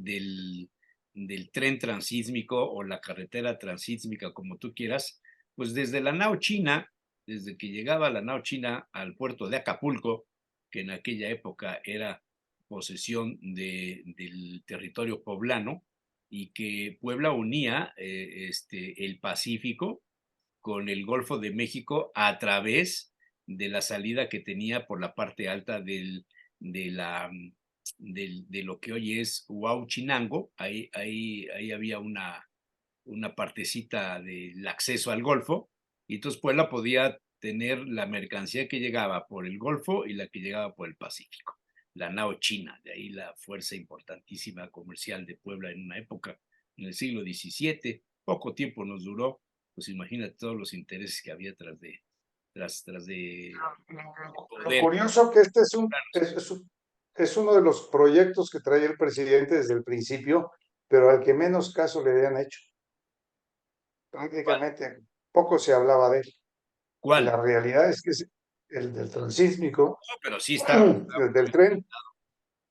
tren transísmico o la carretera transísmica, como tú quieras, pues desde la nao china, desde que llegaba la nao china al puerto de Acapulco, que en aquella época era posesión del territorio poblano, y que Puebla unía el Pacífico con el Golfo de México a través de la salida que tenía por la parte alta de, la, de lo que hoy es Huauchinango. Ahí había una partecita del acceso al Golfo, y entonces Puebla podía tener la mercancía que llegaba por el Golfo y la que llegaba por el Pacífico. La nao china, de ahí la fuerza importantísima comercial de Puebla en una época, en el siglo XVII. Poco tiempo nos duró, pues imagínate todos los intereses que había tras de Lo poder. curioso que este es uno de los proyectos que trae el presidente desde el principio, pero al que menos caso le habían hecho. ¿Cuál? Prácticamente poco se hablaba de él. ¿Cuál? La realidad es que es el del transísmico, No, pero sí el del tren,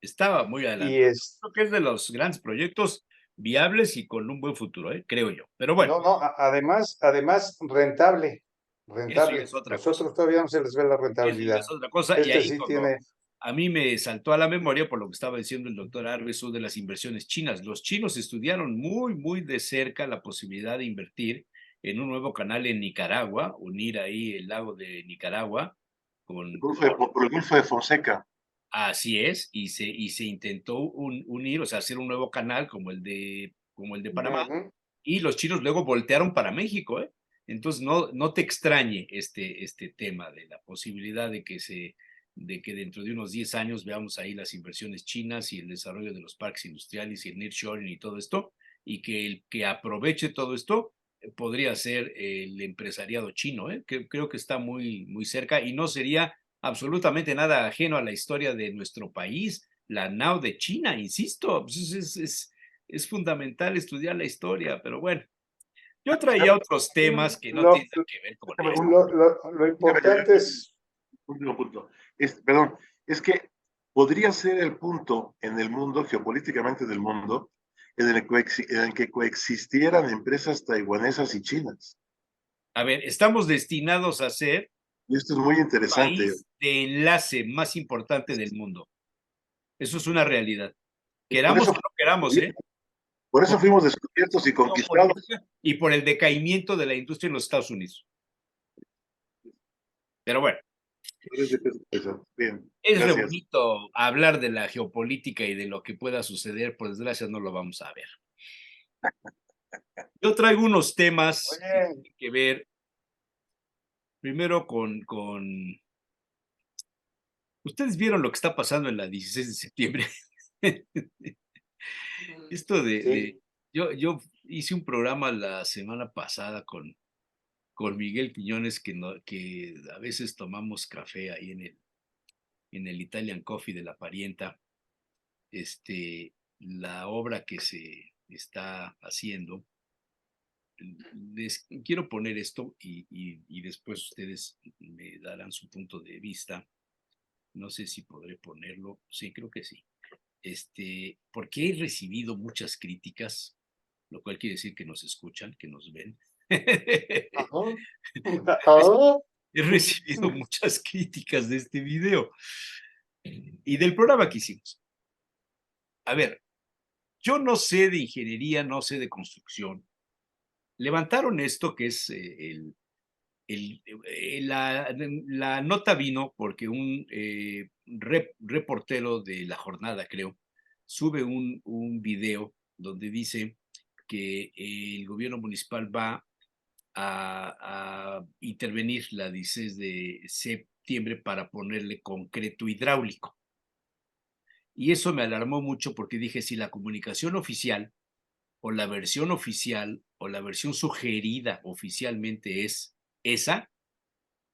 estaba muy y adelantado. Creo que es de los grandes proyectos viables y con un buen futuro, creo yo. Pero bueno, no, además rentable, eso ya rentable. es otra Los cosa. otros todavía no se les ve la Eso ya rentabilidad. es otra cosa. Y Este ahí sí cuando tiene, a mí me saltó a la memoria por lo que estaba diciendo el doctor Arbesu de las inversiones chinas. Los chinos estudiaron muy, muy de cerca la posibilidad de invertir en un nuevo canal en Nicaragua, unir ahí el lago de Nicaragua con, por el Golfo de Fonseca. así es, y se intentó unir, o sea, hacer un nuevo canal como el de Panamá, ujú, y los chinos luego voltearon para México, ¿eh? Entonces no te extrañe este tema de la posibilidad de que dentro de unos 10 años veamos ahí las inversiones chinas y el desarrollo de los parques industriales y el nearshoring y todo esto, y que el que aproveche todo esto podría ser el empresariado chino, que creo que está muy, muy cerca y no sería absolutamente nada ajeno a la historia de nuestro país, la NAO de China, insisto, pues es fundamental estudiar la historia, pero bueno, yo traía otros temas que no Lo, tienen nada que ver con Déjame esto. lo importante es, último punto. Perdón, es que podría ser el punto en el mundo, geopolíticamente del mundo, en el que coexistieran empresas taiwanesas y chinas. A ver, estamos destinados a ser Y esto es muy el interesante. país de enlace más importante del mundo. Eso es una realidad. Por Queramos eso, o no queramos, ¿eh? por eso Por fuimos descubiertos y decisión conquistados. política y por el decaimiento de la industria en los Estados Unidos. Pero bueno, Bien, es re gracias. bonito hablar de la geopolítica y de lo que pueda suceder, por desgracia no lo vamos a ver. Yo traigo unos temas que oye, tienen que ver primero Ustedes vieron lo que está pasando en la 16 de septiembre. Esto sí, yo hice un programa la semana pasada con Miguel Quiñones que a veces tomamos café ahí en el Italian Coffee de la Parienta. La obra que se está haciendo. Les quiero poner esto y después ustedes me darán su punto de vista. No sé si podré ponerlo. Sí, creo que sí. Porque he recibido muchas críticas, lo cual quiere decir que nos escuchan, que nos ven. ajá, ajá, He recibido muchas críticas de este video y del programa que hicimos. A ver, yo no sé de ingeniería, no sé de construcción. Levantaron esto que es la nota vino porque un reportero de La Jornada, creo, sube un video donde dice que el gobierno municipal va a intervenir la 16 de septiembre para ponerle concreto hidráulico. Y eso me alarmó mucho porque dije, si la comunicación oficial o la versión oficial o la versión sugerida oficialmente es esa,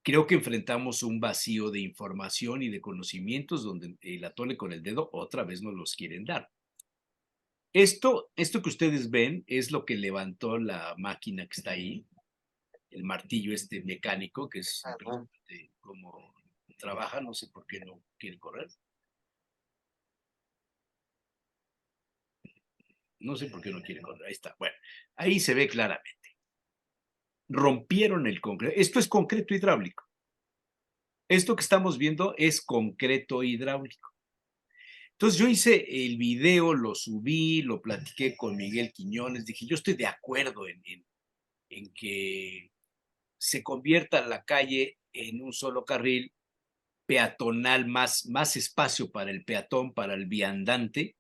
creo que enfrentamos un vacío de información y de conocimientos donde el atole con el dedo otra vez nos los quieren dar. Esto que ustedes ven es lo que levantó la máquina que está ahí, el martillo mecánico, que es ajá. impresionante cómo trabaja, no sé por qué no quiere correr. No sé por qué no quiere correr, ahí está. Bueno, ahí se ve claramente. Rompieron el concreto. Esto es concreto hidráulico. Esto que estamos viendo es concreto hidráulico. Entonces yo hice el video, lo subí, lo platiqué con Miguel Quiñones, dije, yo estoy de acuerdo en que se convierta la calle en un solo carril peatonal, más espacio para el peatón, para el viandante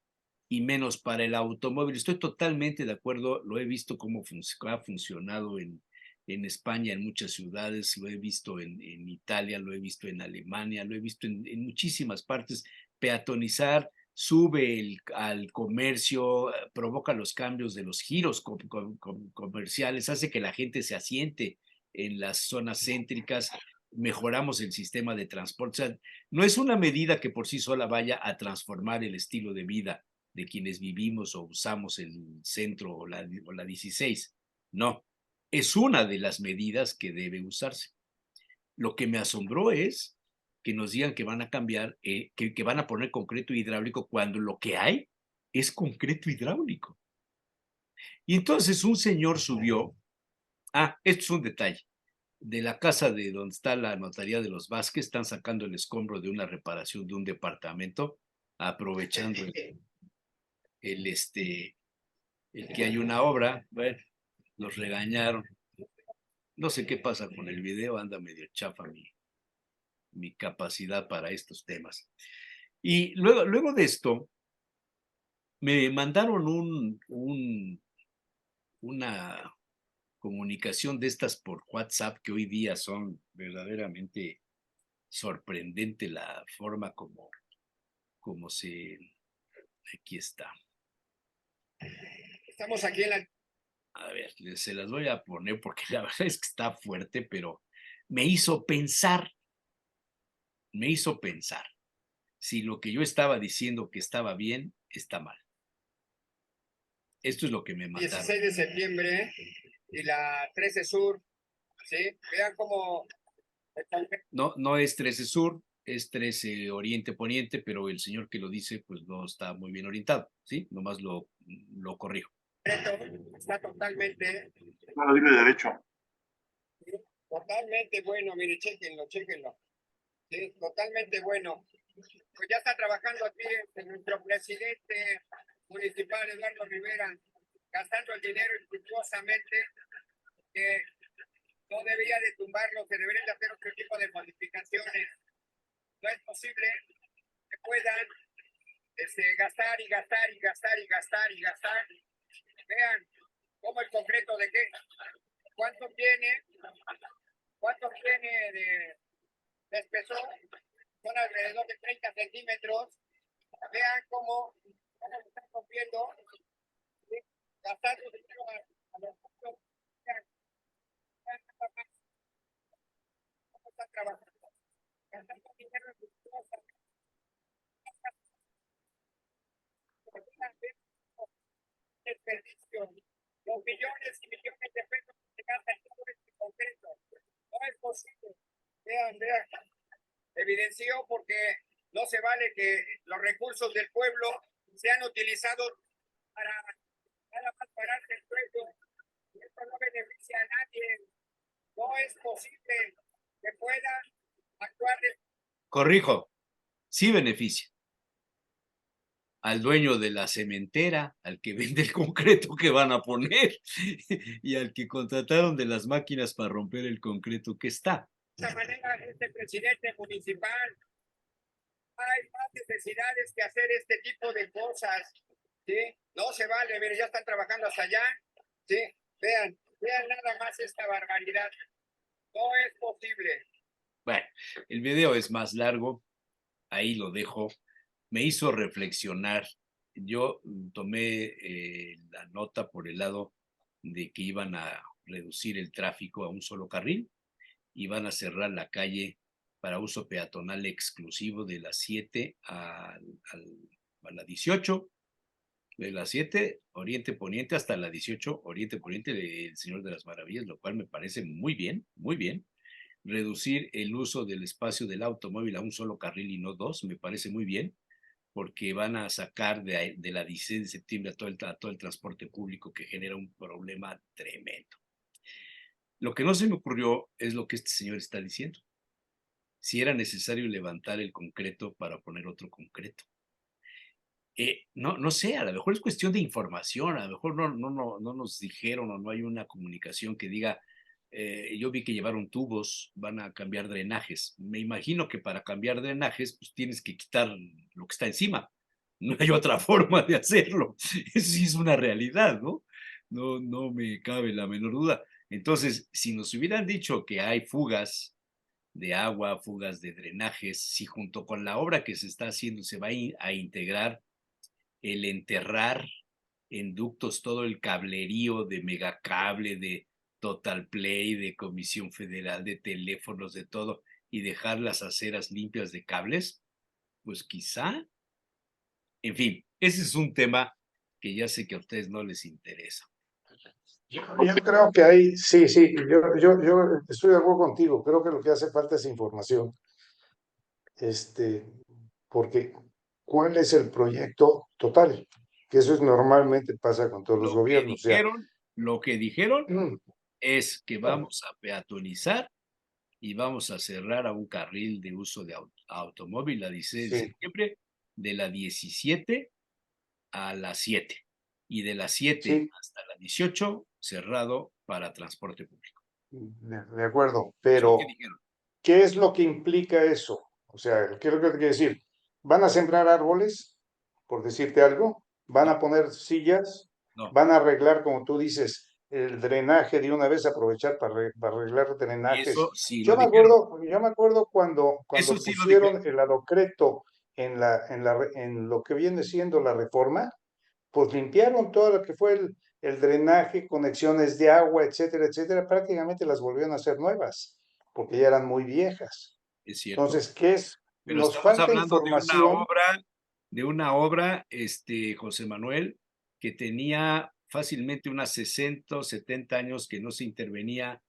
y menos para el automóvil. Estoy totalmente de acuerdo, lo he visto cómo ha funcionado en España, en muchas ciudades, lo he visto en Italia, lo he visto en Alemania, lo he visto en muchísimas partes. Peatonizar sube al comercio, provoca los cambios de los giros comerciales, hace que la gente se asiente en las zonas céntricas, mejoramos el sistema de transporte. O sea, no es una medida que por sí sola vaya a transformar el estilo de vida de quienes vivimos o usamos el centro o la 16. No, es una de las medidas que debe usarse. Lo que me asombró es que nos digan que van a cambiar, que van a poner concreto hidráulico cuando lo que hay es concreto hidráulico. Y entonces un señor subió, esto es un detalle, de la casa de donde está la notaría de los Vázquez, están sacando el escombro de una reparación de un departamento, aprovechando el, este, el que hay una obra. Bueno, los regañaron. No sé qué pasa con el video, anda medio chafa mi capacidad para estos temas. Y luego de esto, me mandaron una comunicación de estas por WhatsApp que hoy día son verdaderamente sorprendente la forma como se... Aquí está. Estamos aquí en la... A ver, se las voy a poner porque la verdad es que está fuerte, pero me hizo pensar si lo que yo estaba diciendo que estaba bien, está mal. Esto es lo que me mataron. 16 de septiembre y la 13 Sur, ¿sí? Vean cómo... No es 13 Sur, es 13 Oriente Poniente, pero el señor que lo dice, pues no está muy bien orientado, ¿sí? Nomás lo corrijo. Está totalmente... Bueno, dile derecho. Totalmente bueno, mire, chéquenlo. Sí, totalmente bueno. Pues ya está trabajando aquí nuestro presidente municipal, Eduardo Rivera, gastando el dinero infructuosamente, que no debería de tumbarlo, se deberían de hacer otro tipo de modificaciones. No es posible que puedan gastar. Vean cómo el concreto de qué, cuánto tiene de espesor, son alrededor de 30 centímetros. Vean cómo se están rompiendo, ¿sí? Gastando dinero a los puntos. Vean nada más cómo están trabajando, gastando dinero en sus cosas. Desperdicio, los millones y millones de pesos que se gastan en todo este concreto. No es posible. Vean. Evidenció porque no se vale que los recursos del pueblo sean utilizados para nada más pararse el pueblo. Esto no beneficia a nadie. No es posible que puedan actuar de... Corrijo, sí beneficia al dueño de la cementera, al que vende el concreto que van a poner y al que contrataron de las máquinas para romper el concreto que está. De esta manera, este presidente municipal, hay más necesidades que hacer este tipo de cosas, ¿sí? No se vale, mire, ya están trabajando hasta allá, ¿sí? Vean nada más esta barbaridad. No es posible. Bueno, el video es más largo, ahí lo dejo. Me hizo reflexionar. Yo tomé la nota por el lado de que iban a reducir el tráfico a un solo carril y van a cerrar la calle para uso peatonal exclusivo de las 7 a la 18, de las 7 Oriente Poniente hasta la 18 Oriente Poniente del Señor de las Maravillas, lo cual me parece muy bien, muy bien. Reducir el uso del espacio del automóvil a un solo carril y no dos, me parece muy bien, porque van a sacar de la 16 de septiembre a todo el transporte público, que genera un problema tremendo. Lo que no se me ocurrió es lo que este señor está diciendo. Si era necesario levantar el concreto para poner otro concreto. No sé, a lo mejor es cuestión de información, a lo mejor no nos dijeron o no hay una comunicación que diga, yo vi que llevaron tubos, van a cambiar drenajes. Me imagino que para cambiar drenajes, pues tienes que quitar lo que está encima. No hay otra forma de hacerlo. Eso sí es una realidad, ¿no? No me cabe la menor duda. Entonces, si nos hubieran dicho que hay fugas de agua, fugas de drenajes, si junto con la obra que se está haciendo se va a integrar el enterrar en ductos todo el cablerío de Megacable, de Total Play, de Comisión Federal de Teléfonos, de todo, y dejar las aceras limpias de cables, pues quizá, en fin, ese es un tema que ya sé que a ustedes no les interesa. Yo creo que ahí, sí, yo estoy de acuerdo contigo, creo que lo que hace falta es información, porque ¿cuál es el proyecto total? Que eso es normalmente pasa con todos los gobiernos, o sea, Lo que dijeron es que vamos a peatonizar y vamos a cerrar a un carril de uso de automóvil la 16 de septiembre de la 17 a las 7 y de las 7 hasta las 18 cerrado para transporte público. De acuerdo, pero ¿qué es lo que implica eso? O sea, ¿qué es lo que te quiere decir? ¿Van a sembrar árboles, por decirte algo? ¿Van a poner sillas? ¿Van a arreglar, como tú dices, el drenaje de una vez, aprovechar para arreglar drenajes? Eso sí yo lo me acuerdo cuando sí pusieron el adocreto en lo que viene siendo la reforma, pues limpiaron todo lo que fue el drenaje, conexiones de agua, etcétera, etcétera, prácticamente las volvieron a hacer nuevas, porque ya eran muy viejas. Es cierto. Entonces, ¿qué es? Pero Nos estamos falta hablando información. de una obra, José Manuel, que tenía fácilmente unas 60 o 70 años que no se intervenía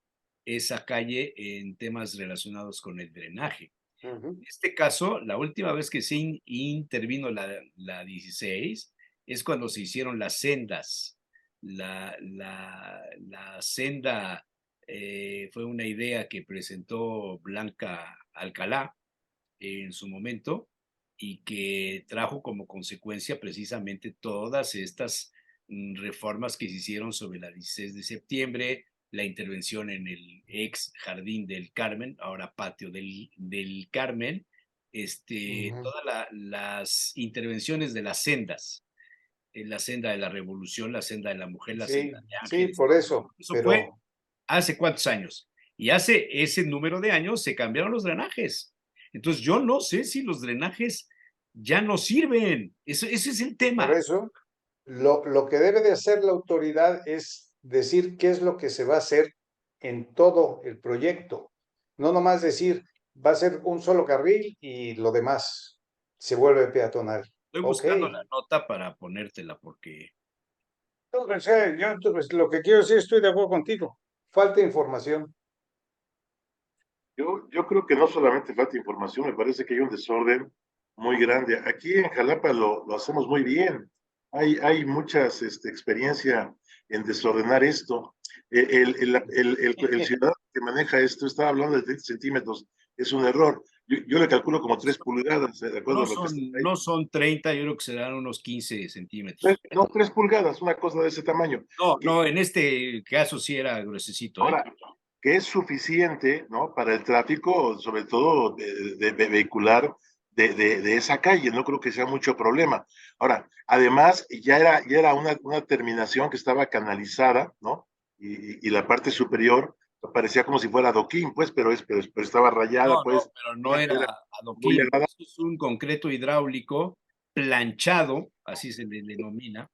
esa calle en temas relacionados con el drenaje. En este caso, la última vez que se intervino la 16 es cuando se hicieron las sendas. La senda fue una idea que presentó Blanca Alcalá en su momento y que trajo como consecuencia precisamente todas estas reformas que se hicieron sobre la 16 de septiembre, la intervención en el ex Jardín del Carmen, ahora Patio del Carmen, todas las intervenciones de las sendas, la senda de la revolución, la senda de la mujer, la Sí, senda de sí, Ángeles. por eso, Eso fue pero hace cuántos años. Y hace ese número de años se cambiaron los drenajes. Entonces yo no sé si los drenajes ya no sirven. Ese es el por tema. eso lo que debe de hacer la autoridad es decir qué es lo que se va a hacer en todo el proyecto. No nomás decir, va a ser un solo carril y lo demás se vuelve peatonal. Estoy Ok. buscando la nota para ponértela porque Entonces, yo pues, lo que quiero decir, estoy de acuerdo contigo. Falta información. Yo creo que no solamente falta información, me parece que hay un desorden muy grande. Aquí en Jalapa lo hacemos muy bien. Hay muchas experiencia en desordenar esto. El ciudadano que maneja esto, estaba hablando de 30 centímetros, es un error. Yo le calculo como 3 pulgadas, de acuerdo a lo que está ahí. no son 30, yo creo que serán unos 15 centímetros. No, 3 pulgadas, una cosa de ese tamaño. No, en este caso sí era gruesecito, ¿eh? Ahora, que es suficiente, ¿no? Para el tráfico, sobre todo de vehicular de esa calle, no creo que sea mucho problema. Ahora, además, ya era una terminación que estaba canalizada, ¿no? Y la parte superior parecía como si fuera adoquín, pues, pero estaba rayada, pues, Pero no era era muy adoquín. agradable. Eso es un concreto hidráulico planchado, así se le denomina.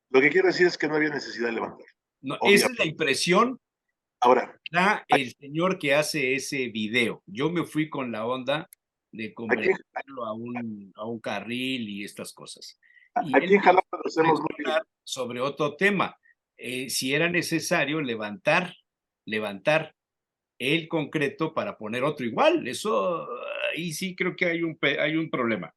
Lo que quiero decir es que no había necesidad de levantar, No, esa es la obviamente. impresión Ahora, que da el señor que hace ese video. Yo me fui con la onda de aquí, convertirlo a un carril y estas cosas. Y aquí él en me hizo Jalapa lo hacemos muy bien. reflexionar sobre otro tema. Si era necesario levantar el concreto para poner otro igual. Eso, ahí sí creo que hay un problema.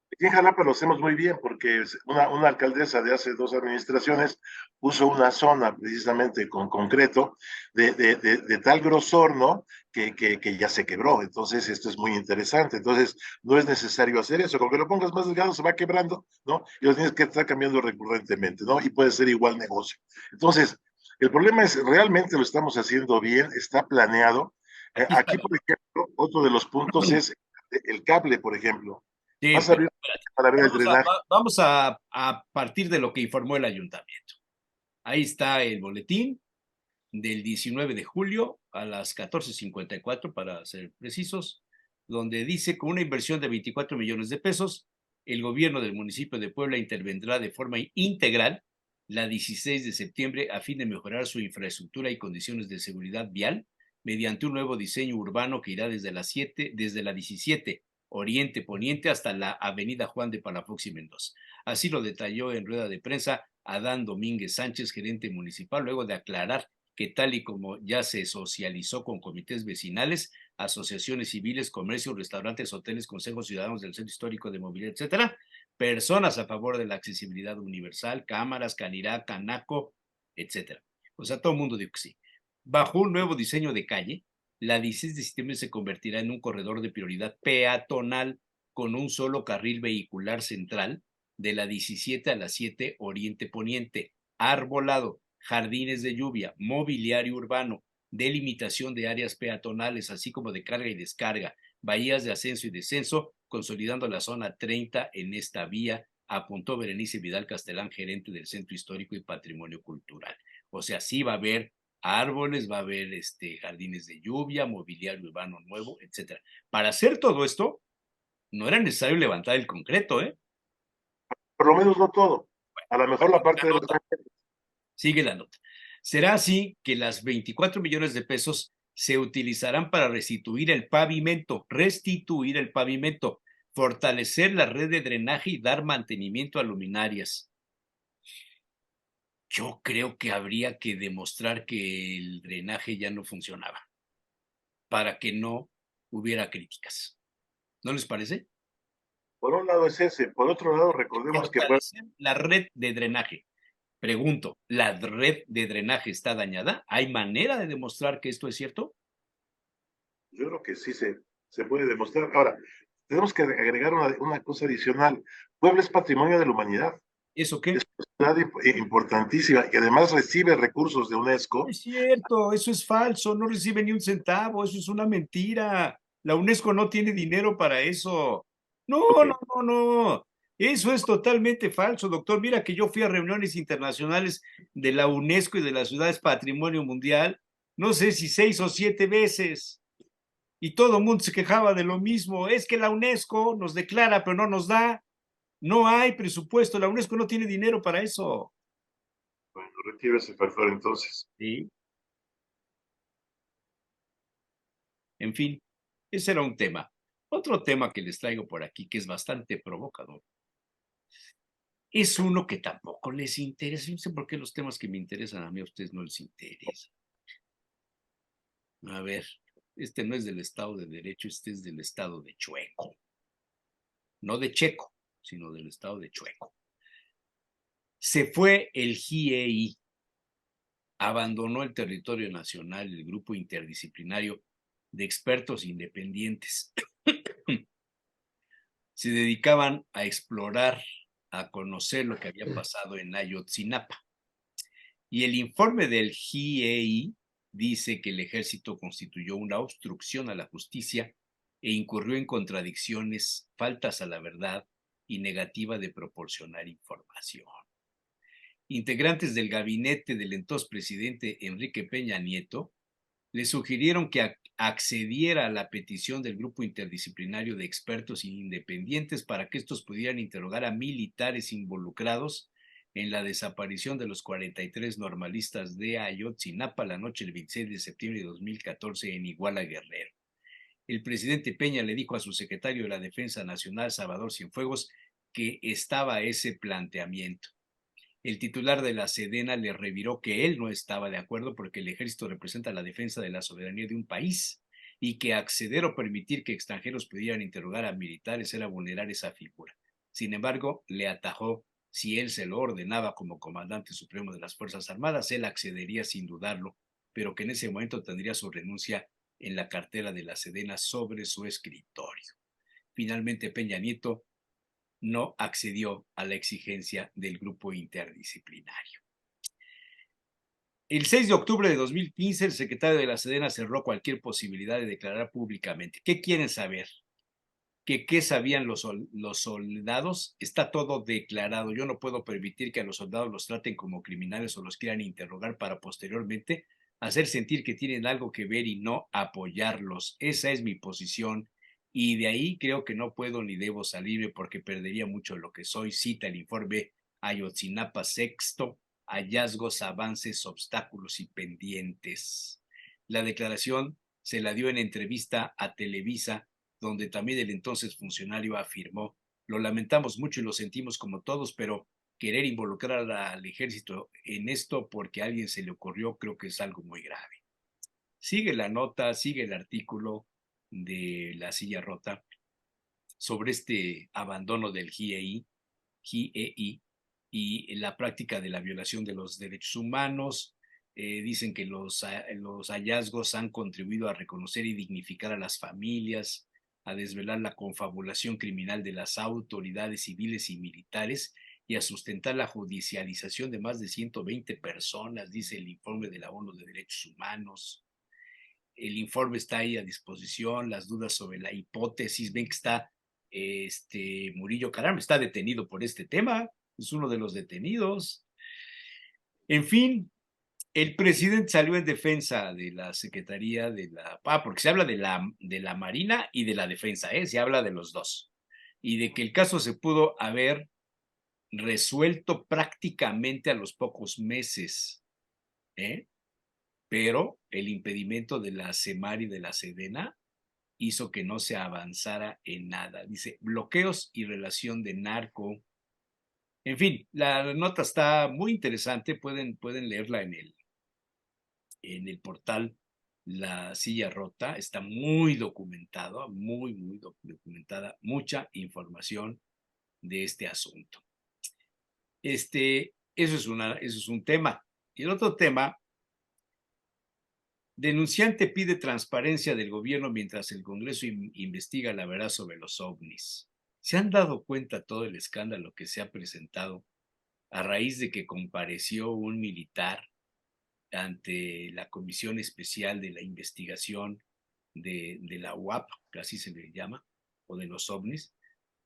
Aquí en Jalapa lo hacemos muy bien porque una alcaldesa de hace 2 administraciones puso una zona precisamente con concreto de tal grosor, ¿no? Que ya se quebró. Entonces, esto es muy interesante. Entonces, no es necesario hacer eso. Con que lo pongas más delgado se va quebrando, ¿no? Y lo tienes que estar cambiando recurrentemente, ¿no? Y puede ser igual negocio. Entonces, el problema es, realmente lo estamos haciendo bien, está planeado. Aquí está Aquí, la por nota. ejemplo, otro de los puntos es el cable, por ejemplo. Sí, Vas a pero abrir para ver el drenaje. vamos a partir de lo que informó el ayuntamiento. Ahí está el boletín del 19 de julio a las 14:54, para ser precisos, donde dice: con una inversión de 24 millones de pesos, el gobierno del municipio de Puebla intervendrá de forma integral la 16 de septiembre a fin de mejorar su infraestructura y condiciones de seguridad vial mediante un nuevo diseño urbano que irá desde la 17 Oriente Poniente hasta la avenida Juan de Palafox y Mendoza. Así lo detalló en rueda de prensa Adán Domínguez Sánchez, gerente municipal, luego de aclarar que tal y como ya se socializó con comités vecinales, asociaciones civiles, comercios, restaurantes, hoteles, consejos ciudadanos del centro histórico de movilidad, etcétera, personas a favor de la accesibilidad universal, cámaras, Canirá, Canaco, etcétera. O sea, todo el mundo dijo que sí. Bajo un nuevo diseño de calle, la 16 de septiembre se convertirá en un corredor de prioridad peatonal con un solo carril vehicular central de la 17 a la 7 Oriente Poniente, arbolado, jardines de lluvia, mobiliario urbano, delimitación de áreas peatonales, así como de carga y descarga, bahías de ascenso y descenso, consolidando la zona 30 en esta vía, apuntó Berenice Vidal Castelán, gerente del Centro Histórico y Patrimonio Cultural. O sea, sí va a haber árboles, va a haber jardines de lluvia, mobiliario urbano nuevo, etcétera. Para hacer todo esto, no era necesario levantar el concreto, ¿eh? Por lo menos no todo. A lo mejor la parte de los... Sigue la nota. Será así que las 24 millones de pesos se utilizarán para restituir el pavimento, fortalecer la red de drenaje y dar mantenimiento a luminarias. Yo creo que habría que demostrar que el drenaje ya no funcionaba para que no hubiera críticas. ¿No les parece? Por un lado es ese, por otro lado recordemos que... Fortalecer la red de drenaje. Pregunto, ¿la red de drenaje está dañada? ¿Hay manera de demostrar que esto es cierto? Yo creo que sí se puede demostrar. Ahora, tenemos que agregar una cosa adicional. Puebla es patrimonio de la humanidad. ¿Eso qué? Es una ciudad importantísima y además recibe recursos de No UNESCO. es cierto, eso es falso, no recibe ni un centavo, eso es una mentira. La UNESCO no tiene dinero para eso. No, Ok, no, no, no. Eso es totalmente falso, doctor. Mira que yo fui a reuniones internacionales de la UNESCO y de las ciudades Patrimonio Mundial, no sé si 6 o 7 veces, y todo el mundo se quejaba de lo mismo. Es que la UNESCO nos declara, pero no nos da. No hay presupuesto, la UNESCO no tiene dinero para eso. bueno, retiro ese factor entonces. ¿Sí? En fin, ese era un tema. Otro tema que les traigo por aquí, que es bastante provocador, es uno que tampoco les interesa. No sé por qué los temas que me interesan a mí a ustedes no les interesan. A ver, este no es del Estado de Derecho, este es del Estado de Chueco. No de Checo, sino del Estado de Chueco. Se fue el GIEI, abandonó el territorio nacional el grupo interdisciplinario de expertos independientes. Se dedicaban a explorar, a conocer lo que había pasado en Ayotzinapa. Y el informe del GIEI dice que el ejército constituyó una obstrucción a la justicia e incurrió en contradicciones, faltas a la verdad y negativa de proporcionar información. Integrantes del gabinete del entonces presidente Enrique Peña Nieto le sugirieron que accediera a la petición del grupo interdisciplinario de expertos independientes para que estos pudieran interrogar a militares involucrados en la desaparición de los 43 normalistas de Ayotzinapa la noche del 26 de septiembre de 2014 en Iguala, Guerrero. El presidente Peña le dijo a su secretario de la Defensa Nacional, Salvador Cienfuegos, que estaba ese planteamiento. El titular de la Sedena le reviró que él no estaba de acuerdo porque el ejército representa la defensa de la soberanía de un país y que acceder o permitir que extranjeros pudieran interrogar a militares era vulnerar esa figura. Sin embargo, le atajó: si él se lo ordenaba como comandante supremo de las Fuerzas Armadas, él accedería sin dudarlo, pero que en ese momento tendría su renuncia en la cartera de la Sedena sobre su escritorio. Finalmente, Peña Nieto no accedió a la exigencia del grupo interdisciplinario. El 6 de octubre de 2015, el secretario de la Sedena cerró cualquier posibilidad de declarar públicamente. ¿Qué quieren saber? ¿Qué sabían los soldados? Está todo declarado. Yo no puedo permitir que a los soldados los traten como criminales o los quieran interrogar para posteriormente hacer sentir que tienen algo que ver y no apoyarlos. Esa es mi posición. Y de ahí creo que no puedo ni debo salirme porque perdería mucho lo que soy. Cita el informe Ayotzinapa sexto, hallazgos, avances, obstáculos y pendientes. La declaración se la dio en entrevista a Televisa, donde también el entonces funcionario afirmó: lo lamentamos mucho y lo sentimos como todos, pero querer involucrar al ejército en esto porque a alguien se le ocurrió, creo que es algo muy grave. Sigue la nota, sigue el artículo de La Silla Rota sobre este abandono del GIEI y la práctica de la violación de los derechos humanos. Dicen que los hallazgos han contribuido a reconocer y dignificar a las familias, a desvelar la confabulación criminal de las autoridades civiles y militares y a sustentar la judicialización de más de 120 personas, dice el informe de la ONU de Derechos Humanos. El informe está ahí a disposición, las dudas sobre la hipótesis. Ven que está Murillo Caram, está detenido por este tema, es uno de los detenidos. En fin, el presidente salió en defensa de la Secretaría de la... porque se habla de la Marina y de la Defensa, se habla de los dos. Y de que el caso se pudo haber resuelto prácticamente a los pocos meses, ¿eh? Pero el impedimento de la CEMAR y de la SEDENA hizo que no se avanzara en nada. Dice, bloqueos y relación de narco. En fin, la nota está muy interesante, pueden leerla en el portal La Silla Rota, está muy documentado, muy documentada, mucha información de este asunto. Eso es un tema. Y el otro tema, denunciante pide transparencia del gobierno mientras el Congreso investiga la verdad sobre los ovnis. ¿Se han dado cuenta todo el escándalo que se ha presentado a raíz de que compareció un militar ante la Comisión Especial de la Investigación de la UAP, que así se le llama, o de los ovnis,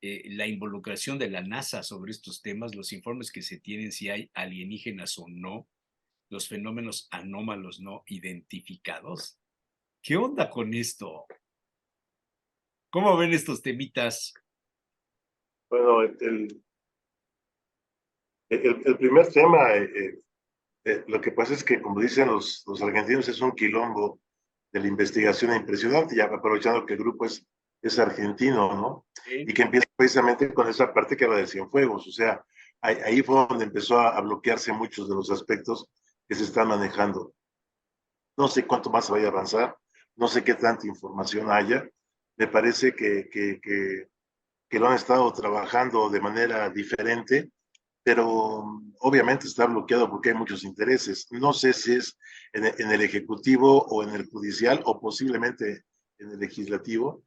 la involucración de la NASA sobre estos temas, los informes que se tienen si hay alienígenas o no, los fenómenos anómalos no identificados? ¿Qué onda con esto? ¿Cómo ven estos temitas? Bueno, el primer tema, lo que pasa es que, como dicen los argentinos, es un quilombo de la investigación impresionante, ya aprovechando que el grupo es argentino, ¿no? ¿Sí? Y que empieza precisamente con esa parte que habla de Cienfuegos, o sea, ahí fue donde empezó a bloquearse muchos de los aspectos que se están manejando. No sé cuánto más se vaya a avanzar, no sé qué tanta información haya, me parece que lo han estado trabajando de manera diferente, pero obviamente está bloqueado porque hay muchos intereses. No sé si es en el Ejecutivo o en el Judicial o posiblemente en el Legislativo,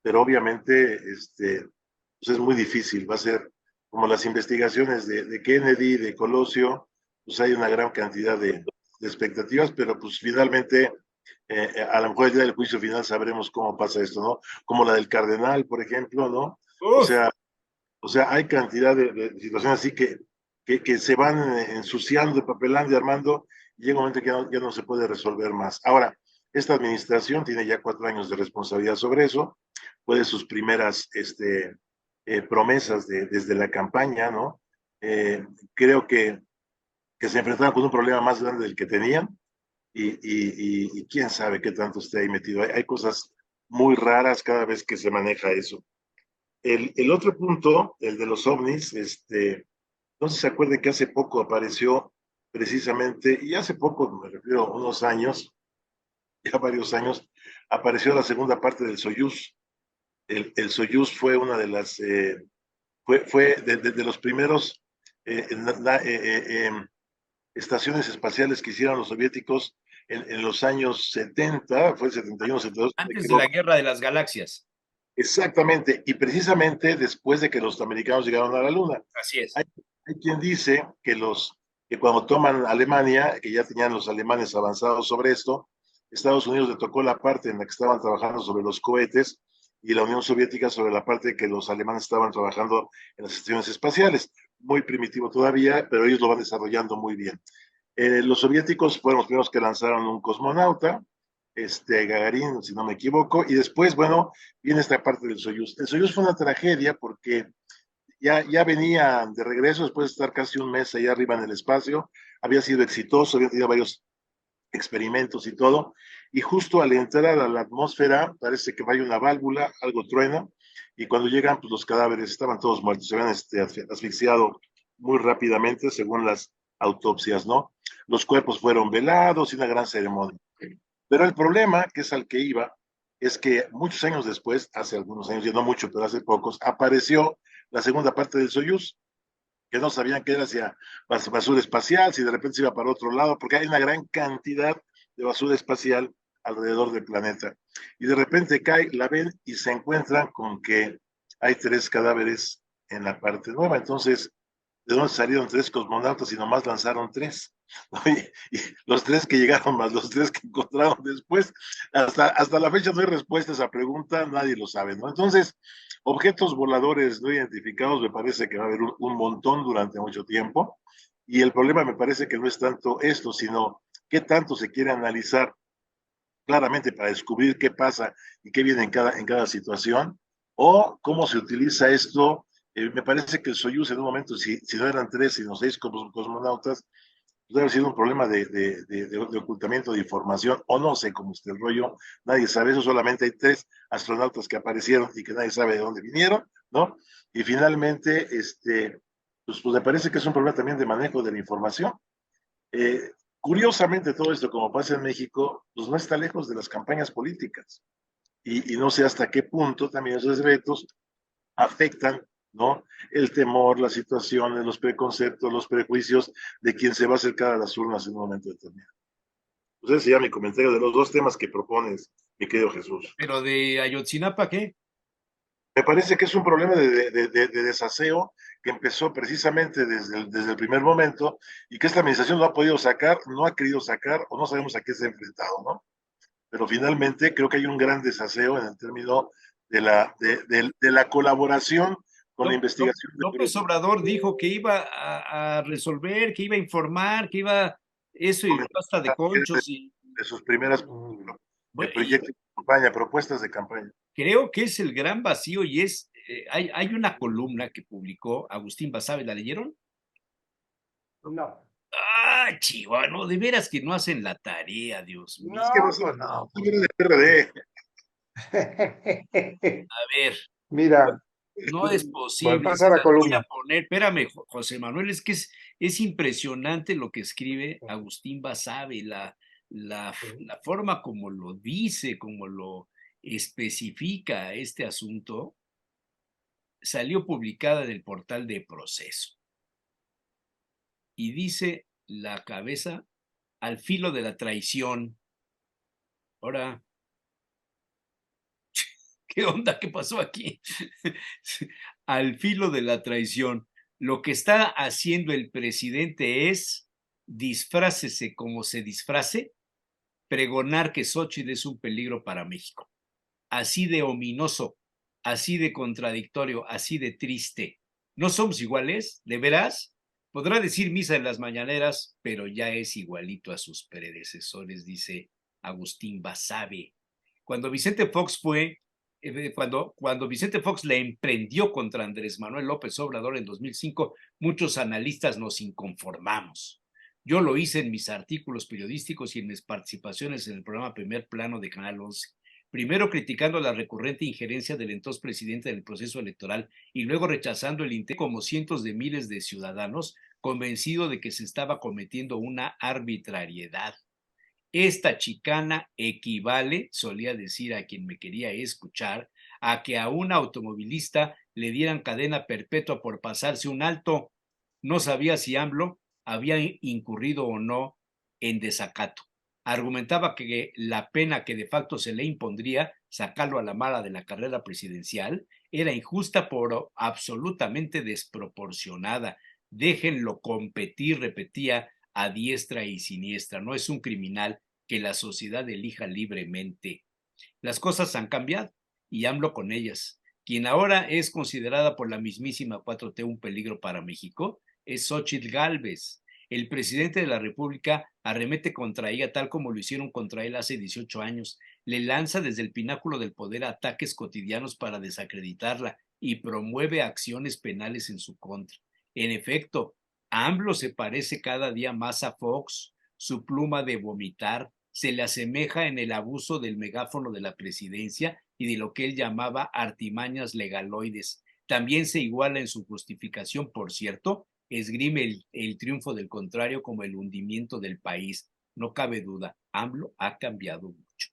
pero obviamente pues es muy difícil. Va a ser como las investigaciones de Kennedy, de Colosio, pues hay una gran cantidad de expectativas, pero pues finalmente, a lo mejor el día del juicio final sabremos cómo pasa esto, ¿no? Como la del Cardenal, por ejemplo, ¿no? O Uf, sea, o sea, hay cantidad de situaciones así que se van ensuciando, papelando y armando, y llega un momento que ya no se puede resolver más. Ahora, esta administración tiene ya 4 años de responsabilidad sobre eso, fue de sus primeras promesas desde la campaña, ¿no? Creo que se enfrentaron con un problema más grande del que tenían, y quién sabe qué tanto esté ahí metido. Hay cosas muy raras cada vez que se maneja eso. El otro punto, el de los ovnis, no sé si se acuerdan que hace poco apareció precisamente, y hace poco, me refiero a unos años, ya varios años, apareció la segunda parte del Soyuz. El Soyuz fue una de las, fue de los primeros estaciones espaciales que hicieron los soviéticos en los años 70, fue el 71, 72, me antes de la equivoco. Guerra de las Galaxias. Exactamente, y precisamente después de que los americanos llegaron a la Luna. Así es. Hay quien dice que cuando toman Alemania, que ya tenían los alemanes avanzados sobre esto, Estados Unidos le tocó la parte en la que estaban trabajando sobre los cohetes y la Unión Soviética sobre la parte que los alemanes estaban trabajando en las estaciones espaciales. Muy primitivo todavía, pero ellos lo van desarrollando muy bien. Los soviéticos fueron los primeros que lanzaron un cosmonauta, Gagarin, si no me equivoco, y después, bueno, viene esta parte del Soyuz. El Soyuz fue una tragedia porque ya venía de regreso después de estar casi un mes allá arriba en el espacio, había sido exitoso, había tenido varios experimentos y todo, y justo al entrar a la atmósfera parece que vaya una válvula, algo truena, y cuando llegan, pues los cadáveres estaban todos muertos, se habían asfixiado muy rápidamente según las autopsias, ¿no? Los cuerpos fueron velados y una gran ceremonia. Pero el problema, que es al que iba, es que muchos años después, hace algunos años, ya no mucho, pero hace pocos, apareció la segunda parte del Soyuz, que no sabían que era hacia basura espacial, si de repente se iba para otro lado, porque hay una gran cantidad de basura espacial alrededor del planeta. Y de repente cae, la ven y se encuentran con que hay 3 cadáveres en la parte nueva. Entonces, ¿de dónde salieron 3 cosmonautas y nomás lanzaron 3? Y los 3 que llegaron más los 3 que encontraron después, hasta la fecha no hay respuesta a esa pregunta, nadie lo sabe, ¿no? Entonces, objetos voladores no identificados me parece que va a haber un montón durante mucho tiempo, y el problema me parece que no es tanto esto, sino qué tanto se quiere analizar claramente para descubrir qué pasa y qué viene en cada situación, o cómo se utiliza esto Me parece que el Soyuz en un momento, si no eran 3, sino 6 cosmonautas, debe haber sido un problema de ocultamiento de información, o no sé cómo está el rollo, nadie sabe eso, solamente hay 3 astronautas que aparecieron y que nadie sabe de dónde vinieron, ¿no? Y finalmente, pues me parece que es un problema también de manejo de la información. Curiosamente, todo esto, como pasa en México, pues no está lejos de las campañas políticas. Y no sé hasta qué punto también esos retos afectan, ¿no? El temor, las situaciones, los preconceptos, los prejuicios de quien se va a acercar a las urnas en un momento determinado. Pues ese sería mi comentario de los 2 temas que propones, mi querido Jesús. Pero de Ayotzinapa, ¿qué? Me parece que es un problema de desaseo que empezó precisamente desde el primer momento y que esta administración no ha podido sacar, no ha querido sacar o no sabemos a qué se ha enfrentado, ¿no? Pero finalmente creo que hay un gran desaseo en el término de la colaboración con la investigación de López grupos. Obrador dijo que iba a resolver, que iba a informar, que iba eso y basta de conchos y De sus primeras bueno, proyectos de campaña, propuestas de campaña. creo que es el gran vacío y hay una columna que publicó Agustín Basabe, ¿la leyeron? No, Ah, Chihuahua, no, de veras que no hacen la tarea, Dios mío. Es que no, pues no. no viene de PRD. A ver, Mira, no es voy a posible. pasar Se a las voy a columna. poner, espérame, José Manuel, es que es impresionante lo que escribe Agustín Basabe, la forma como lo dice, como lo especifica este asunto, salió publicada en el portal de Proceso. Y dice la cabeza al filo de la traición. Ahora, ¿qué onda? ¿Qué pasó aquí? Al filo de la traición. Lo que está haciendo el presidente es disfrácese como se disfrace, pregonar que Xóchitl es un peligro para México. Así de ominoso, así de contradictorio, así de triste. ¿No somos iguales? ¿De veras? Podrá decir misa en las mañaneras, pero ya es igualito a sus predecesores, dice Agustín Basabe. Cuando Vicente Fox cuando Vicente Fox le emprendió contra Andrés Manuel López Obrador en 2005, muchos analistas nos inconformamos. Yo lo hice en mis artículos periodísticos y en mis participaciones en el programa Primer Plano de Canal 11. Primero criticando la recurrente injerencia del entonces presidente en el proceso electoral y luego rechazando el intento como cientos de miles de ciudadanos, convencido de que se estaba cometiendo una arbitrariedad. Esta chicana equivale, solía decir a quien me quería escuchar, a que a un automovilista le dieran cadena perpetua por pasarse un alto. No sabía si AMLO había incurrido o no en desacato. Argumentaba que la pena que de facto se le impondría, sacarlo a la mala de la carrera presidencial, era injusta por absolutamente desproporcionada. Déjenlo competir, repetía a diestra y siniestra. No es un criminal que la sociedad elija libremente. Las cosas han cambiado y AMLO con ellas. Quien ahora es considerada por la mismísima 4T un peligro para México es Xóchitl Gálvez. El presidente de la República arremete contra ella tal como lo hicieron contra él hace 18 años. Le lanza desde el pináculo del poder ataques cotidianos para desacreditarla y promueve acciones penales en su contra. En efecto, AMLO se parece cada día más a Fox. Su pluma de vomitar se le asemeja en el abuso del megáfono de la presidencia y de lo que él llamaba artimañas legaloides. También se iguala en su justificación, por cierto, esgrime el triunfo del contrario como el hundimiento del país. No cabe duda, AMLO ha cambiado mucho.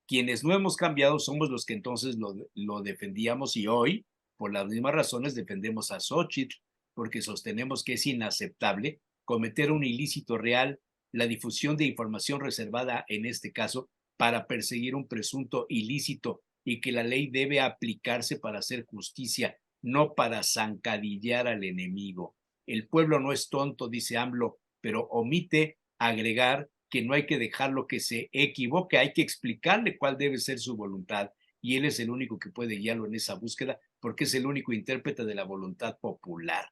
Quienes no hemos cambiado somos los que entonces lo defendíamos y hoy, por las mismas razones, defendemos a Xóchitl, porque sostenemos que es inaceptable cometer un ilícito real, la difusión de información reservada en este caso, para perseguir un presunto ilícito y que la ley debe aplicarse para hacer justicia, no para zancadillar al enemigo. El pueblo no es tonto, dice AMLO, pero omite agregar que no hay que dejarlo que se equivoque, hay que explicarle cuál debe ser su voluntad y él es el único que puede guiarlo en esa búsqueda porque es el único intérprete de la voluntad popular.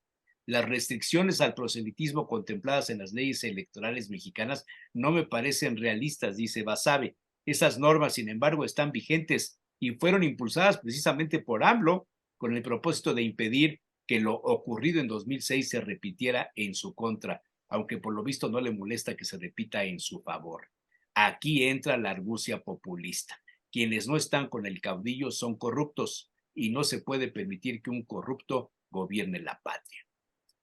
Las restricciones al proselitismo contempladas en las leyes electorales mexicanas no me parecen realistas, dice Basabe. Esas normas, sin embargo, están vigentes y fueron impulsadas precisamente por AMLO con el propósito de impedir que lo ocurrido en 2006 se repitiera en su contra, aunque por lo visto no le molesta que se repita en su favor. Aquí entra la argucia populista. Quienes no están con el caudillo son corruptos y no se puede permitir que un corrupto gobierne la patria.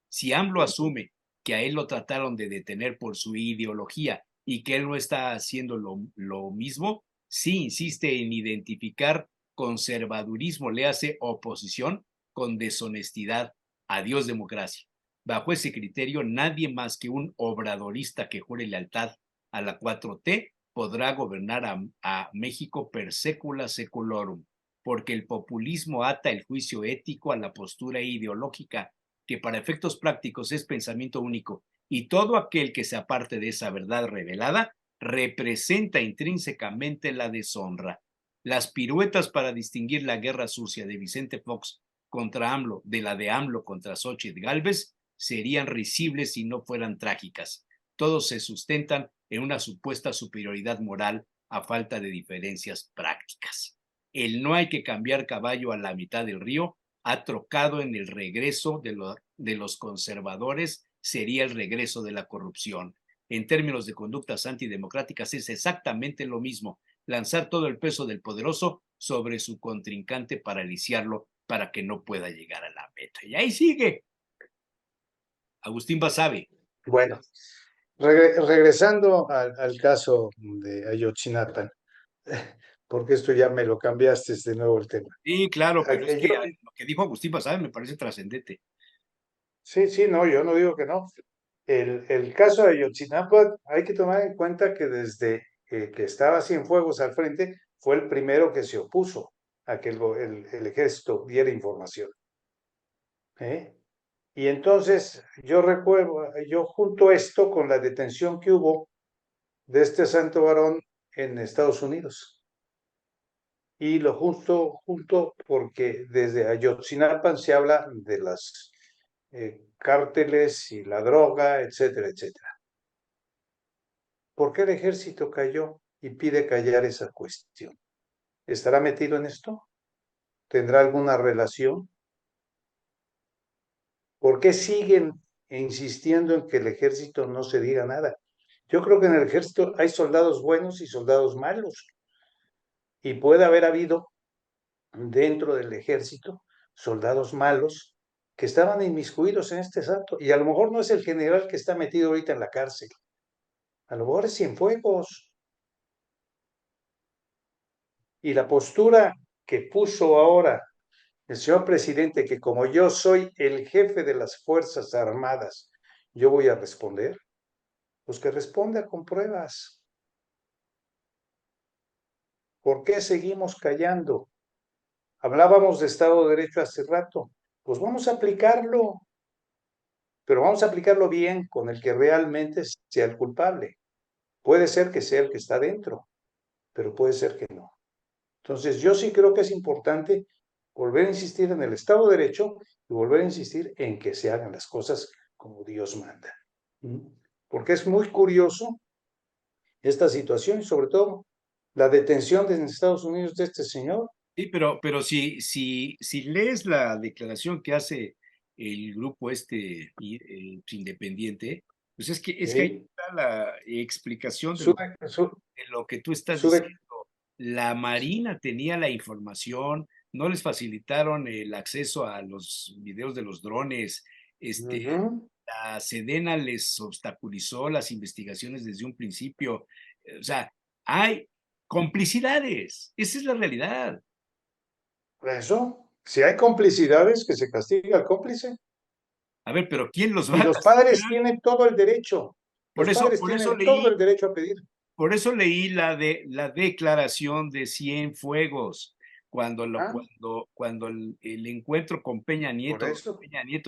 Si AMLO asume que a él lo trataron de detener por su ideología y que él no está haciendo lo mismo, sí insiste en identificar conservadurismo, le hace oposición con deshonestidad. Adiós democracia. Bajo ese criterio, nadie más que un obradorista que jure lealtad a la 4T podrá gobernar a México per secula seculorum, porque el populismo ata el juicio ético a la postura ideológica, que para efectos prácticos es pensamiento único, y todo aquel que se aparte de esa verdad revelada representa intrínsecamente la deshonra. Las piruetas para distinguir la guerra sucia de Vicente Fox contra AMLO de la de AMLO contra Xóchitl Gálvez serían risibles si no fueran trágicas. Todos se sustentan en una supuesta superioridad moral a falta de diferencias prácticas. El no hay que cambiar caballo a la mitad del río ha trocado en el regreso de los conservadores, sería el regreso de la corrupción. En términos de conductas antidemocráticas es exactamente lo mismo, lanzar todo el peso del poderoso sobre su contrincante para aliciarlo para que no pueda llegar a la meta. Y ahí sigue. Agustín Basabe. Bueno, regresando al caso de Ayotzinapa, porque esto ya me lo cambiaste de nuevo el tema. Sí, claro, pero es que Yo, lo que dijo Agustín Basabe me parece trascendente. sí, no, yo no digo que no. El caso de Ayotzinapa hay que tomar en cuenta que desde que estaba Cienfuegos al frente, fue el primero que se opuso a que el ejército diera información. ¿Eh? Y entonces yo recuerdo, yo junto esto con la detención que hubo de este santo varón en Estados Unidos. Y lo junto porque desde Ayotzinapa se habla de las cárteles y la droga, etcétera, etcétera. ¿Por qué el ejército cayó y pide callar esa cuestión? ¿Estará metido en esto? ¿Tendrá alguna relación? ¿Por qué siguen insistiendo en que el ejército no se diga nada? Yo creo que en el ejército hay soldados buenos y soldados malos. Y puede haber habido dentro del ejército soldados malos que estaban inmiscuidos en este santo. Y a lo mejor no es el general que está metido ahorita en la cárcel. A lo mejor es Cienfuegos. Y la postura que puso ahora el señor presidente, que como yo soy el jefe de las Fuerzas Armadas, yo voy a responder, pues que responda con pruebas. ¿Por qué seguimos callando? Hablábamos de Estado de Derecho hace rato, pues vamos a aplicarlo, pero vamos a aplicarlo bien con el que realmente sea el culpable. Puede ser que sea el que está dentro, pero puede ser que no. Entonces, yo sí creo que es importante volver a insistir en el Estado de Derecho y volver a insistir en que se hagan las cosas como Dios manda. Porque es muy curioso esta situación y sobre todo la detención en Estados Unidos de este señor. Sí, pero si lees la declaración que hace el grupo independiente, pues es que ahí está la explicación de lo que tú estás diciendo. La Marina tenía la información, no les facilitaron el acceso a los videos de los drones, la Sedena les obstaculizó las investigaciones desde un principio. O sea, hay complicidades, esa es la realidad. Por eso, si hay complicidades, que se castiga al cómplice. A ver, pero ¿quién los va Y a los castigar? padres tienen todo el derecho. Los padres tienen todo el derecho a pedir. Por eso leí la declaración de Cienfuegos, cuando el encuentro con Peña Nieto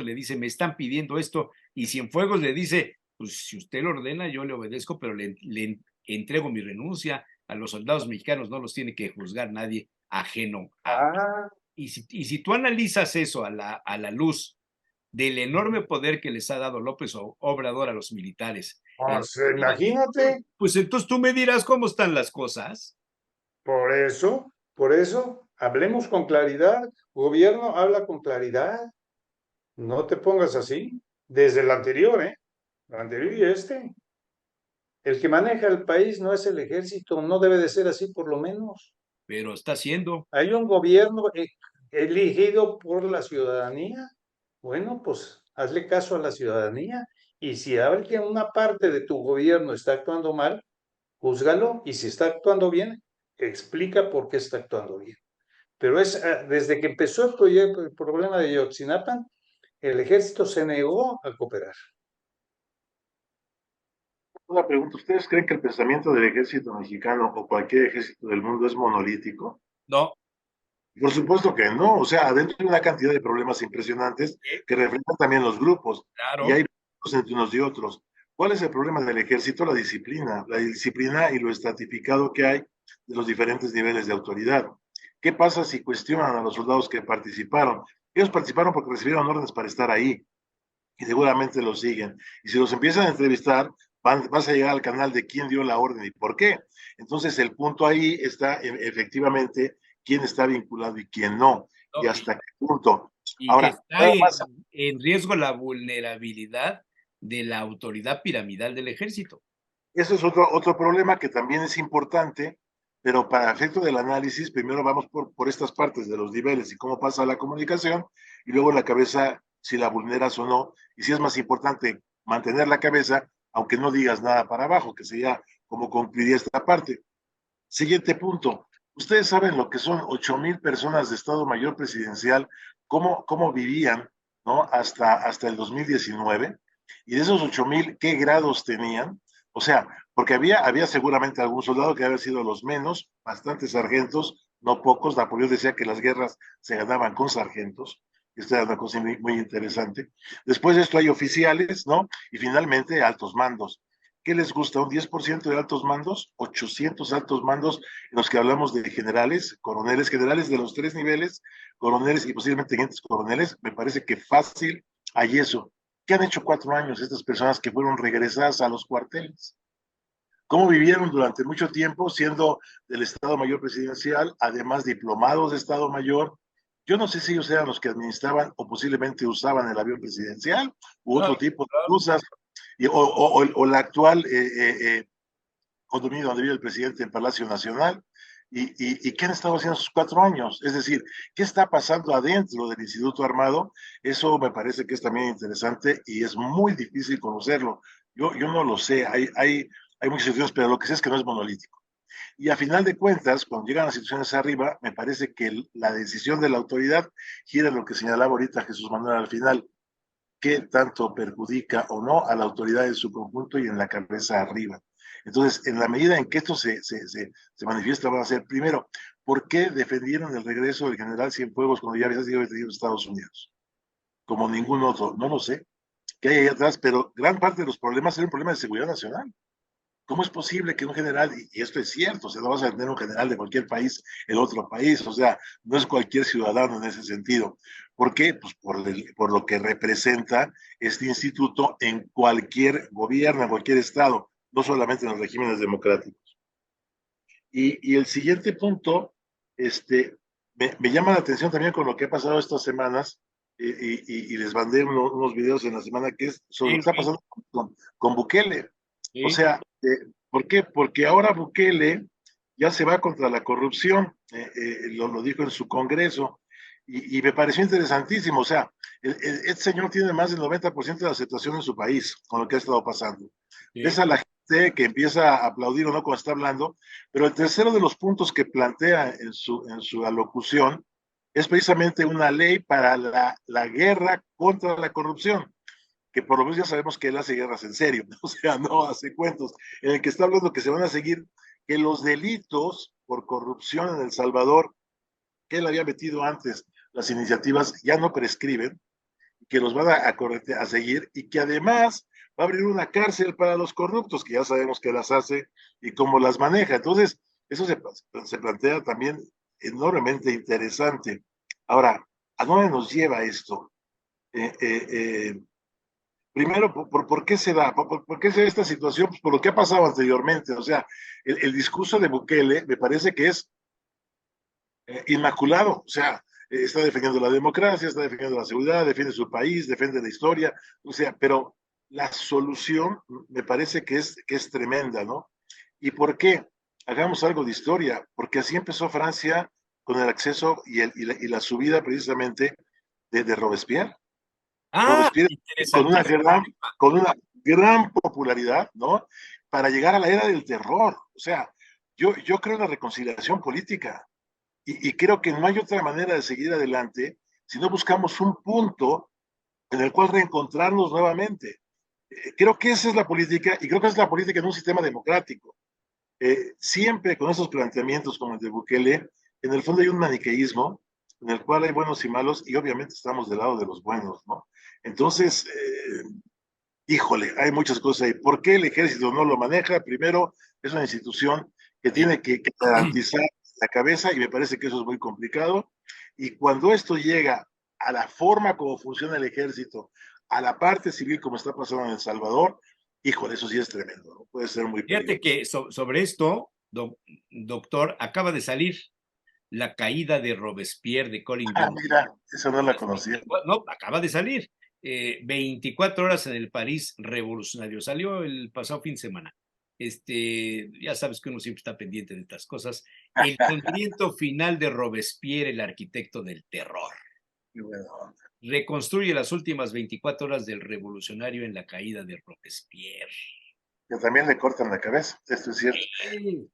le dice, me están pidiendo esto, y Cienfuegos le dice, pues si usted lo ordena, yo le obedezco, pero le entrego mi renuncia. A los soldados mexicanos no los tiene que juzgar nadie ajeno a... Y si tú analizas eso a la luz del enorme poder que les ha dado López Obrador a los militares. Imagínate. Pues entonces tú me dirás cómo están las cosas. Por eso, hablemos con claridad. Gobierno habla con claridad. No te pongas así. Desde el anterior, ¿eh? El anterior y este. El que maneja el país no es el ejército, no debe de ser así por lo menos. pero está haciendo. Hay un gobierno elegido por la ciudadanía. Bueno, pues hazle caso a la ciudadanía. Y si alguien, una parte de tu gobierno está actuando mal, júzgalo. Y si está actuando bien, explica por qué está actuando bien. Pero desde que empezó el proyecto, el problema de Yotzinapan, el ejército se negó a cooperar. Una pregunta, ¿ustedes creen que el pensamiento del ejército mexicano o cualquier ejército del mundo es monolítico? No, Por supuesto que no, o sea, adentro hay una cantidad de problemas impresionantes que reflejan también los grupos, y claro. hay grupos entre unos y otros. ¿Cuál es el problema del ejército? La disciplina y lo estratificado que hay de los diferentes niveles de autoridad. ¿Qué pasa si cuestionan a los soldados que participaron? Ellos participaron porque recibieron órdenes para estar ahí, y seguramente lo siguen. Y si los empiezan a entrevistar, vas a llegar al canal de quién dio la orden y por qué. Entonces, el punto ahí está efectivamente quién está vinculado y quién no, y No, hasta qué punto. y que Ahora, está nada más, en riesgo la vulnerabilidad de la autoridad piramidal del ejército. eso es otro problema que también es importante, pero para efecto del análisis, primero vamos por estas partes de los niveles y cómo pasa la comunicación, y luego la cabeza, si la vulneras o no, y si es más importante mantener la cabeza, aunque no digas nada para abajo, que sería como concluiría esta parte. Siguiente punto. Ustedes saben lo que son 8,000 personas de Estado Mayor Presidencial, cómo vivían, ¿no? Hasta el 2019. Y de esos 8,000, ¿qué grados tenían? O sea, porque había seguramente algún soldado que había sido los menos, bastantes sargentos, no pocos. Napoleón decía que las guerras se ganaban con sargentos. Esta era una cosa muy interesante. Después de esto hay oficiales, ¿no? Y finalmente altos mandos. ¿Qué les gusta? ¿Un 10% de altos mandos? 800 altos mandos en los que hablamos de generales, coroneles, generales de los tres niveles, coroneles y posiblemente tenientes coroneles. Me parece que fácil hay eso. ¿Qué han hecho 4 años estas personas que fueron regresadas a los cuarteles? ¿Cómo vivieron durante mucho tiempo siendo del Estado Mayor Presidencial, además diplomados de Estado Mayor? Yo no sé si ellos eran los que administraban o posiblemente usaban el avión presidencial u otro Claro, tipo de claro. cosas, o la actual condominio donde vive el presidente en Palacio Nacional. ¿Y qué han estado haciendo esos 4 años? Es decir, ¿qué está pasando adentro del Instituto Armado? Eso me parece que es también interesante y es muy difícil conocerlo. Yo no lo sé, hay muchas situaciones, pero lo que sé es que no es monolítico. Y a final de cuentas, cuando llegan las situaciones arriba, me parece que la decisión de la autoridad gira en lo que señalaba ahorita Jesús Manuel al final, qué tanto perjudica o no a la autoridad en su conjunto y en la cabeza arriba. Entonces, en la medida en que esto se manifiesta, van a ser, primero, ¿por qué defendieron el regreso del general Cienfuegos cuando ya había sido detenido en Estados Unidos? Como ningún otro, no lo sé, qué hay ahí atrás, pero gran parte de los problemas eran un problema de seguridad nacional. ¿Cómo es posible que un general, y esto es cierto, o sea, no vas a tener un general de cualquier país en otro país, o sea, no es cualquier ciudadano en ese sentido? ¿Por qué? Pues por lo que representa este instituto en cualquier gobierno, en cualquier estado, no solamente en los regímenes democráticos. Y el siguiente punto, me llama la atención también con lo que ha pasado estas semanas, y les mandé unos videos en la semana que es sobre lo Sí, que está sí, pasando con Bukele. O sí. sea, ¿por qué? Porque ahora Bukele ya se va contra la corrupción, lo dijo en su congreso, y me pareció interesantísimo. O sea, este señor tiene más del 90% de aceptación en su país con lo que ha estado pasando. Sí. Ves a la gente que empieza a aplaudir o no cuando está hablando, pero el tercero de los puntos que plantea en su alocución es precisamente una ley para la guerra contra la corrupción, que por lo menos ya sabemos que él hace guerras en serio, o sea, no hace cuentos, en el que está hablando que se van a seguir, que los delitos por corrupción en El Salvador, que él había metido antes, las iniciativas ya no prescriben, que los van a seguir, y que además va a abrir una cárcel para los corruptos, que ya sabemos que las hace y cómo las maneja. Entonces, eso se plantea también enormemente interesante. Ahora, ¿a dónde nos lleva esto? Eh, eh, eh, Primero, ¿por qué se da? ¿Por qué se da esta situación? Pues por lo que ha pasado anteriormente. O sea, el discurso de Bukele me parece que es inmaculado. O sea, está defendiendo la democracia, está defendiendo la seguridad, defiende su país, defiende la historia, o sea, pero la solución me parece que es tremenda, ¿no? ¿Y por qué? Hagamos algo de historia, porque así empezó Francia con el acceso y la subida precisamente de Robespierre. Ah, Robespierre interesantísimo. con una gran popularidad, ¿no? Para llegar a la era del terror. O sea, yo creo en la reconciliación política y creo que no hay otra manera de seguir adelante si no buscamos un punto en el cual reencontrarnos nuevamente. Creo que esa es la política y creo que esa es la política en un sistema democrático. Siempre con esos planteamientos como el de Bukele, en el fondo hay un maniqueísmo en el cual hay buenos y malos y obviamente estamos del lado de los buenos, ¿no? Entonces, híjole, hay muchas cosas ahí. ¿Por qué el ejército no lo maneja? Primero, es una institución que tiene que garantizar la cabeza y me parece que eso es muy complicado. Y cuando esto llega a la forma como funciona el ejército, a la parte civil como está pasando en El Salvador, híjole, eso sí es tremendo, ¿no? Puede ser muy Fíjate peligroso. que sobre esto, doctor, acaba de salir La caída de Robespierre de Colin Ah, Jones. mira, eso no la conocía. No, acaba de salir. 24 horas en el París revolucionario. Salió el pasado fin de semana. Ya sabes que uno siempre está pendiente de estas cosas. El sangriento final de Robespierre, el arquitecto del terror. Qué bueno. Reconstruye las últimas 24 horas del revolucionario en la caída de Robespierre. Que también le cortan la cabeza, esto es cierto. Sí.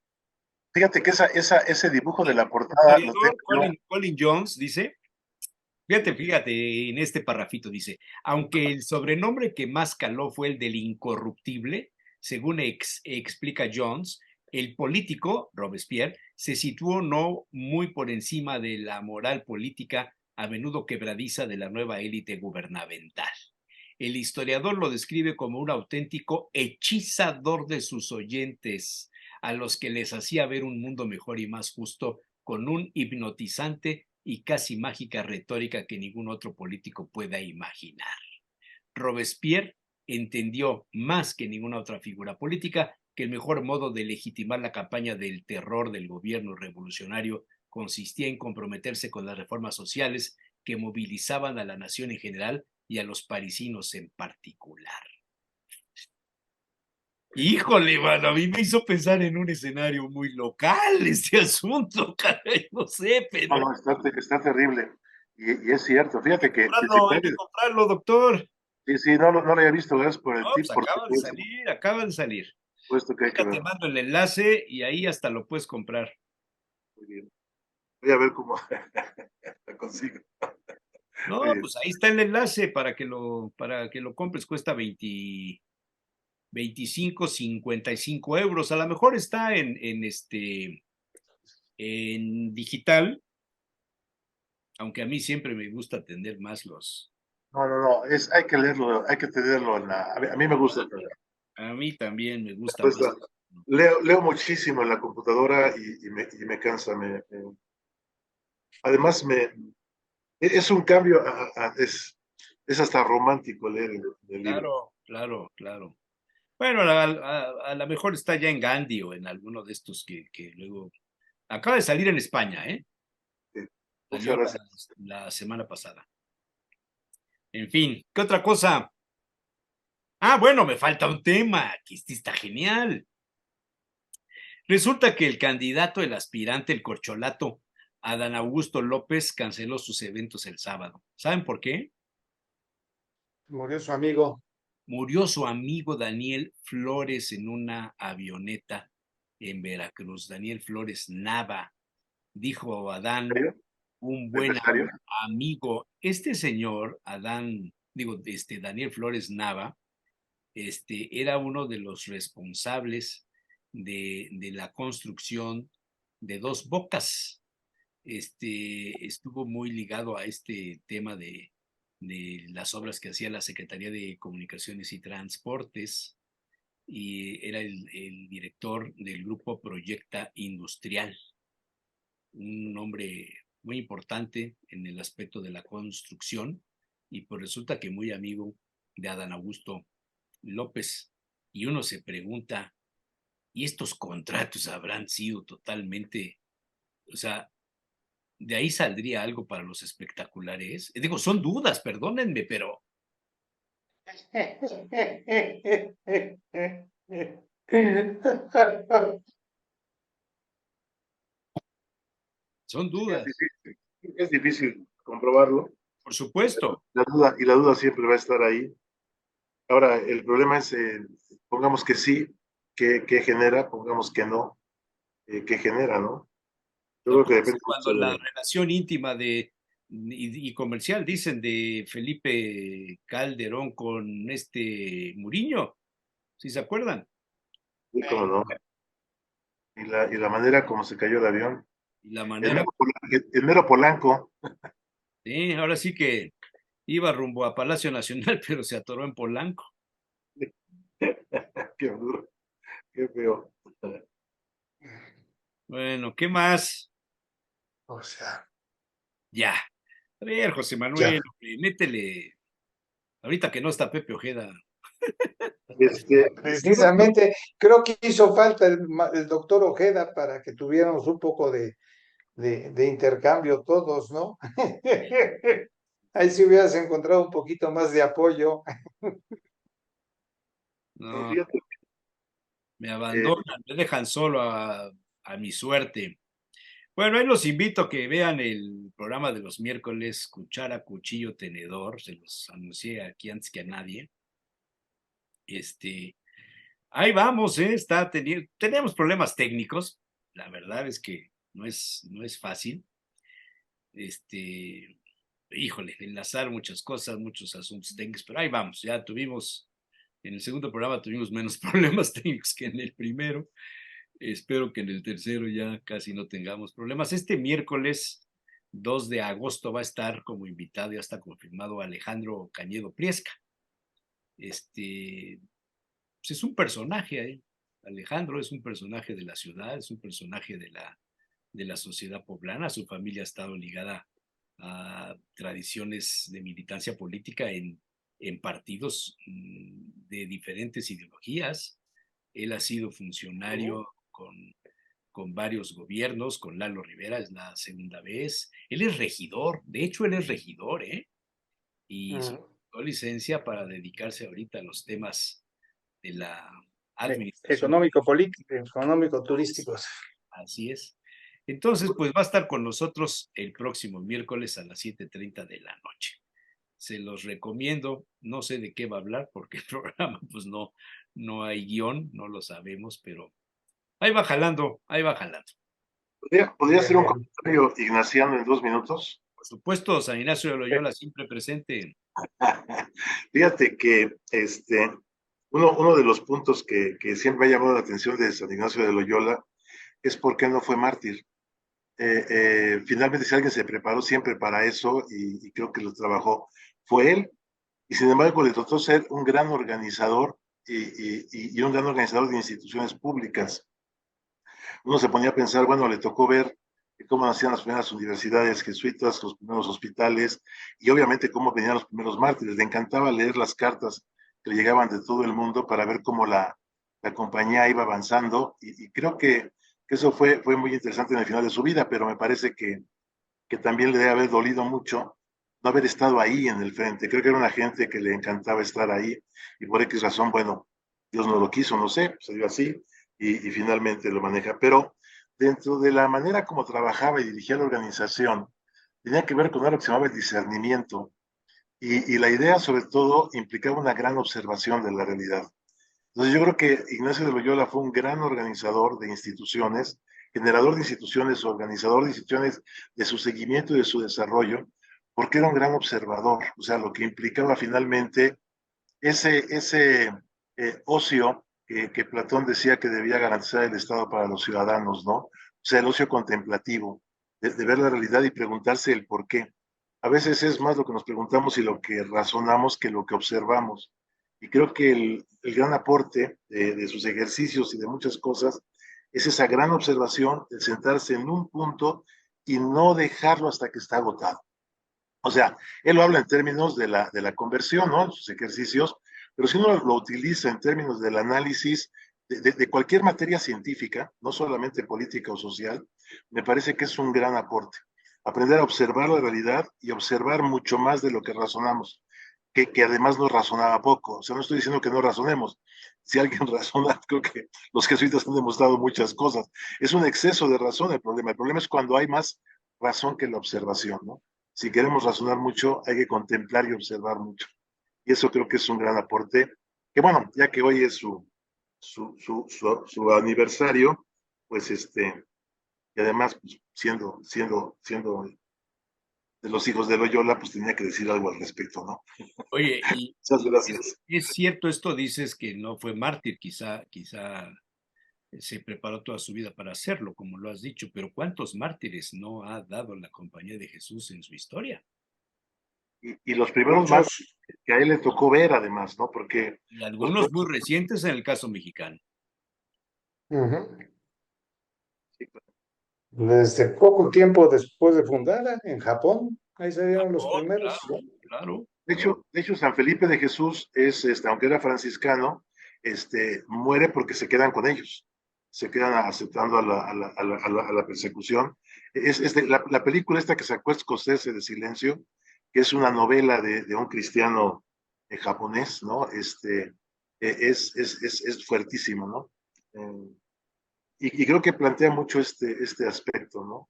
Fíjate que ese dibujo de la El portada lo tengo historiador yo. Colin Jones dice, fíjate, en este parrafito dice, aunque el sobrenombre que más caló fue el del incorruptible, según explica Jones, el político, Robespierre, se situó no muy por encima de la moral política, a menudo quebradiza de la nueva élite gubernamental. El historiador lo describe como un auténtico hechizador de sus oyentes, a los que les hacía ver un mundo mejor y más justo, con un hipnotizante y casi mágica retórica que ningún otro político pueda imaginar. Robespierre entendió más que ninguna otra figura política que el mejor modo de legitimar la campaña del terror del gobierno revolucionario consistía en comprometerse con las reformas sociales que movilizaban a la nación en general y a los parisinos en particular. Híjole, mano, a mí me hizo pensar en un escenario muy local este asunto, caray, no sé, No, pero no, está terrible. Y es cierto, fíjate que si hay que puedes, comprarlo, doctor. sí, sí, no, no lo había visto, gracias por No, el tip, pues por acaba de salir. supuesto que hay que Ahorita te verlo. mando el enlace y ahí hasta lo puedes comprar. Muy bien. Voy a ver cómo lo consigo. Muy No, bien. pues ahí está el enlace para que lo compres, cuesta 25, 55 euros. A lo mejor está en digital, aunque a mí siempre me gusta tener más No, no, no, hay que leerlo, hay que tenerlo a mí me gusta. a mí también me gusta Pues, más. leo muchísimo en la computadora y me cansa. Además, es un cambio, es hasta romántico leer el libro. Claro, claro, claro. Bueno, a lo mejor está ya en Gandhi o en alguno de estos que luego. Acaba de salir en España, ¿eh? Sí. Muchas Salió gracias. la semana pasada. En fin, ¿qué otra cosa? Ah, bueno, me falta un tema, que este está genial. Resulta que el candidato, el aspirante, el corcholato, Adán Augusto López, canceló sus eventos el sábado. ¿Saben por qué? Murió su amigo. Murió su amigo Daniel Flores en una avioneta en Veracruz. Daniel Flores Nava, dijo Adán, ¿Serio? un buen ¿Empresario? amigo. Este señor, Daniel Flores Nava, era uno de los responsables de la construcción de Dos Bocas. Estuvo muy ligado a este tema de las obras que hacía la Secretaría de Comunicaciones y Transportes y era el director del grupo Proyecta Industrial, un hombre muy importante en el aspecto de la construcción y pues resulta que muy amigo de Adán Augusto López. Y uno se pregunta, ¿y estos contratos habrán sido totalmente, o sea, ¿De ahí saldría algo para los espectaculares? Digo, son dudas, perdónenme, pero son dudas, Es difícil comprobarlo. por supuesto. La duda siempre va a estar ahí. Ahora, el problema es, pongamos que sí, ¿qué genera? Pongamos que no, ¿qué genera, no? Yo No, creo que pues, depende cuando mucho la de... relación íntima y comercial, dicen, de Felipe Calderón con este Muriño, ¿sí se acuerdan? Sí, cómo no. Y la manera como se cayó el avión. Y la manera, El mero Polanco. sí, ahora sí que iba rumbo a Palacio Nacional, pero se atoró en Polanco. Qué duro, qué feo. Bueno, ¿qué más? O sea, Ya. A ver, José Manuel, ya. hombre, métele. Ahorita que no está Pepe Ojeda. Este, Precisamente, creo que hizo falta el doctor Ojeda para que tuviéramos un poco de intercambio todos, ¿no? Ahí sí hubieras encontrado un poquito más de apoyo. No, fíjate, me eh, abandonan, me dejan solo a mi suerte. Bueno, ahí los invito a que vean el programa de los miércoles, Cuchara, Cuchillo, Tenedor. Se los anuncié aquí antes que a nadie. Este, ahí vamos, ¿eh? Tenemos problemas técnicos. La verdad es que no es fácil. Este, híjole, enlazar muchas cosas, muchos asuntos técnicos, pero ahí vamos. En el segundo programa tuvimos menos problemas técnicos que en el primero. Espero que en el tercero ya casi no tengamos problemas. Este miércoles 2 de agosto va a estar como invitado, ya está confirmado, Alejandro Cañedo Priesca. Pues es un personaje, ¿eh? Alejandro es un personaje de la ciudad, es un personaje de la sociedad poblana. Su familia ha estado ligada a tradiciones de militancia política en partidos de diferentes ideologías. Él ha sido funcionario con varios gobiernos, con Lalo Rivera es la segunda vez. Él es regidor, de hecho él es regidor, ¿eh? Y solicitó licencia para dedicarse ahorita a los temas de la administración. Económico, político, económico, turísticos. Así es. Entonces, pues va a estar con nosotros el próximo miércoles a las 7:30 de la noche. Se los recomiendo, no sé de qué va a hablar porque el programa pues no hay guión, no lo sabemos, pero ahí va jalando, ahí va jalando. ¿podría Bien, hacer un bien. comentario ignaciano en 2 minutos? Por supuesto, San Ignacio de Loyola siempre presente. Fíjate que uno de los puntos que siempre ha llamado la atención de San Ignacio de Loyola es por qué no fue mártir. Finalmente, si alguien se preparó siempre para eso y creo que lo trabajó, fue él. Y sin embargo, le tocó ser un gran organizador y un gran organizador de instituciones públicas. Uno se ponía a pensar, bueno, le tocó ver cómo nacían las primeras universidades jesuitas, los primeros hospitales, y obviamente cómo venían los primeros mártires. Le encantaba leer las cartas que le llegaban de todo el mundo para ver cómo la compañía iba avanzando, y creo que eso fue muy interesante en el final de su vida, pero me parece que también le debe haber dolido mucho no haber estado ahí en el frente. Creo que era una gente que le encantaba estar ahí, y por X razón, bueno, Dios no lo quiso, no sé, se dio así, y finalmente lo maneja. Pero dentro de la manera como trabajaba y dirigía la organización, tenía que ver con algo que se llamaba el discernimiento, y la idea sobre todo implicaba una gran observación de la realidad. Entonces yo creo que Ignacio de Loyola fue un gran organizador de instituciones, generador de instituciones, organizador de instituciones, de su seguimiento y de su desarrollo, porque era un gran observador, o sea, lo que implicaba finalmente ese ocio que Platón decía que debía garantizar el Estado para los ciudadanos, ¿no? O sea, el ocio contemplativo, de ver la realidad y preguntarse el por qué. A veces es más lo que nos preguntamos y lo que razonamos que lo que observamos. Y creo que el gran aporte de sus ejercicios y de muchas cosas es esa gran observación, el sentarse en un punto y no dejarlo hasta que está agotado. O sea, él lo habla en términos de la conversión, ¿no? Sus ejercicios, pero si uno lo utiliza en términos del análisis de cualquier materia científica, no solamente política o social, me parece que es un gran aporte. aprender a observar la realidad y observar mucho más de lo que razonamos, que además no razonaba poco. O sea, no estoy diciendo que no razonemos. Si alguien razona, creo que los jesuitas han demostrado muchas cosas. Es un exceso de razón el problema. El problema es cuando hay más razón que la observación, ¿no? Si queremos razonar mucho, hay que contemplar y observar mucho. Y eso creo que es un gran aporte. Que bueno, ya que hoy es su aniversario, pues y además, pues, siendo de los hijos de Loyola, pues tenía que decir algo al respecto, ¿no? Oye, y Muchas gracias. es cierto esto, dices que no fue mártir, quizá se preparó toda su vida para hacerlo, como lo has dicho, pero ¿cuántos mártires no ha dado la Compañía de Jesús en su historia? Y los primeros más Muchos. que a él le tocó ver, además, ¿no? Porque Y los algunos muy primeros, recientes en el caso mexicano. Ujú. sí, claro. Desde poco tiempo después de fundada, en Japón, ahí salieron los Oh, primeros. claro, claro. De hecho, San Felipe de Jesús es, aunque era franciscano, muere porque se quedan con ellos, se quedan aceptando a la persecución. La película esta que sacó Scorsese de Silencio, que es una novela de un cristiano japonés, ¿no? Es fuertísimo, ¿no? Y creo que plantea mucho este aspecto, ¿no?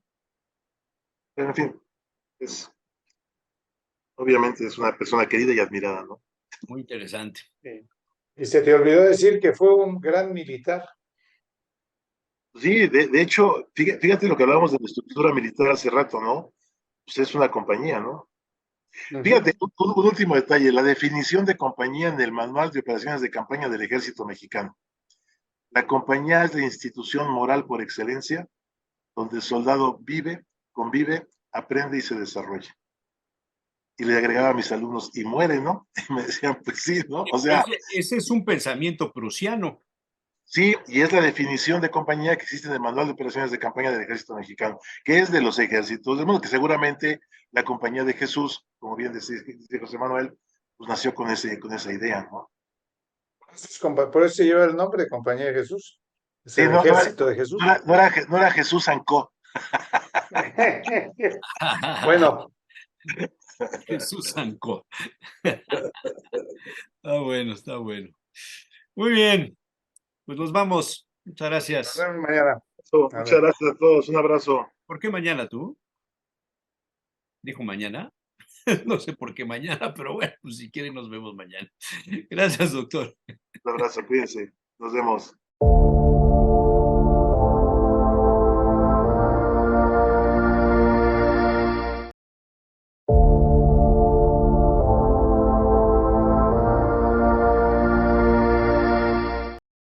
Pero en fin, es, obviamente es una persona querida y admirada, ¿no? Muy interesante. Sí. Y se te olvidó decir que fue un gran militar. Sí, de hecho, fíjate lo que hablábamos de la estructura militar hace rato, ¿no? Pues es una compañía, ¿no? Ujú. Fíjate, un último detalle, la definición de compañía en el Manual de Operaciones de Campaña del Ejército Mexicano. La compañía es la institución moral por excelencia, donde el soldado vive, convive, aprende y se desarrolla. Y le agregaba a mis alumnos, y muere, ¿no? Y me decían, pues sí, ¿no? O sea, Ese es un pensamiento prusiano. sí, y es la definición de compañía que existe en el Manual de Operaciones de Campaña del Ejército Mexicano, que es de los ejércitos, de modo que seguramente la Compañía de Jesús, como bien dice José Manuel, pues nació con esa idea, ¿no? Por eso se lleva el nombre de Compañía de Jesús. Es Sí, el ejército de Jesús. no era Jesús Ancó. Bueno, Jesús Zancó. Está bueno, está bueno. Muy bien, pues nos vamos. Muchas nos gracias. vemos mañana. A Muchas ver. gracias a todos, un abrazo. ¿Por qué mañana tú? ¿Dijo mañana? No sé por qué mañana, pero bueno, pues si quieren nos vemos mañana. Gracias, doctor. Un abrazo, cuídense, nos vemos.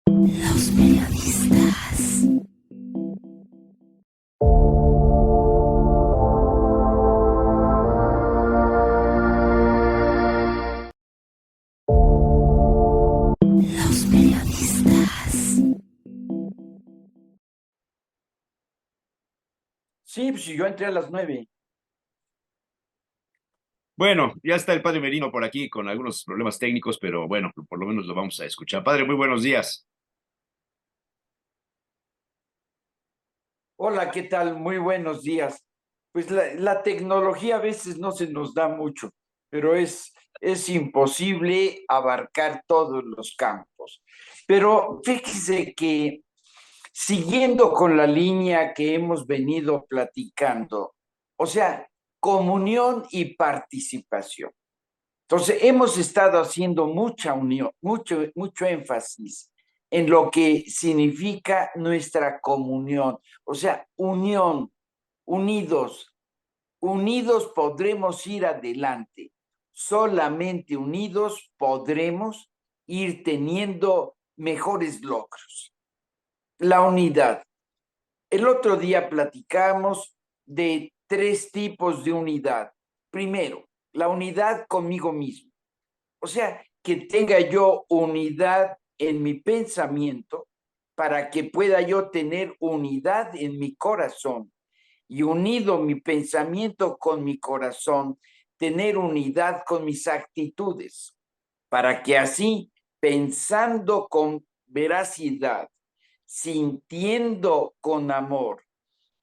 Los periodistas. Los periodistas. Sí, pues yo entré a las 9. Bueno, ya está el padre Merino por aquí con algunos problemas técnicos, pero bueno, por lo menos lo vamos a escuchar. Padre, muy buenos días. Hola, ¿qué tal? Muy buenos días. Pues la tecnología a veces no se nos da mucho, pero es imposible abarcar todos los campos. Pero fíjese que siguiendo con la línea que hemos venido platicando, o sea, comunión y participación. Entonces, hemos estado haciendo mucha unión, mucho énfasis en lo que significa nuestra comunión, o sea, unión, unidos, unidos podremos ir adelante, solamente unidos podremos ir teniendo mejores logros. La unidad. El otro día platicamos de 3 tipos de unidad. Primero, la unidad conmigo mismo. O sea, que tenga yo unidad en mi pensamiento para que pueda yo tener unidad en mi corazón y unido mi pensamiento con mi corazón, tener unidad con mis actitudes, para que así, pensando con veracidad, sintiendo con amor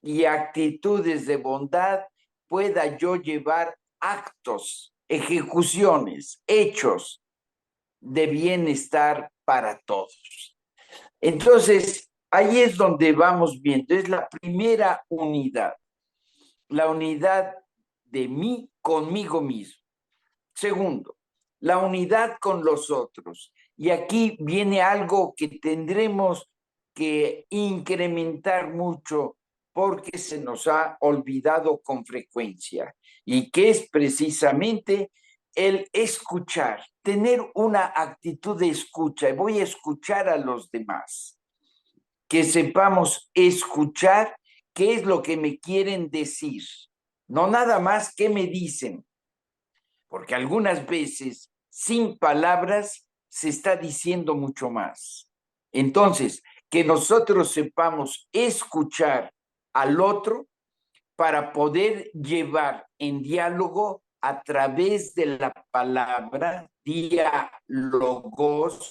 y actitudes de bondad, pueda yo llevar actos, ejecuciones, hechos de bienestar para todos. Entonces, ahí es donde vamos viendo, es la primera unidad, la unidad de mí conmigo mismo. Segundo, la unidad con los otros. Y aquí viene algo que tendremos que incrementar mucho porque se nos ha olvidado con frecuencia y que es precisamente el escuchar, tener una actitud de escucha. Voy a escuchar a los demás, que sepamos escuchar qué es lo que me quieren decir, no nada más qué me dicen, porque algunas veces sin palabras se está diciendo mucho más. Entonces, que nosotros sepamos escuchar al otro para poder llevar en diálogo a través de la palabra, diálogos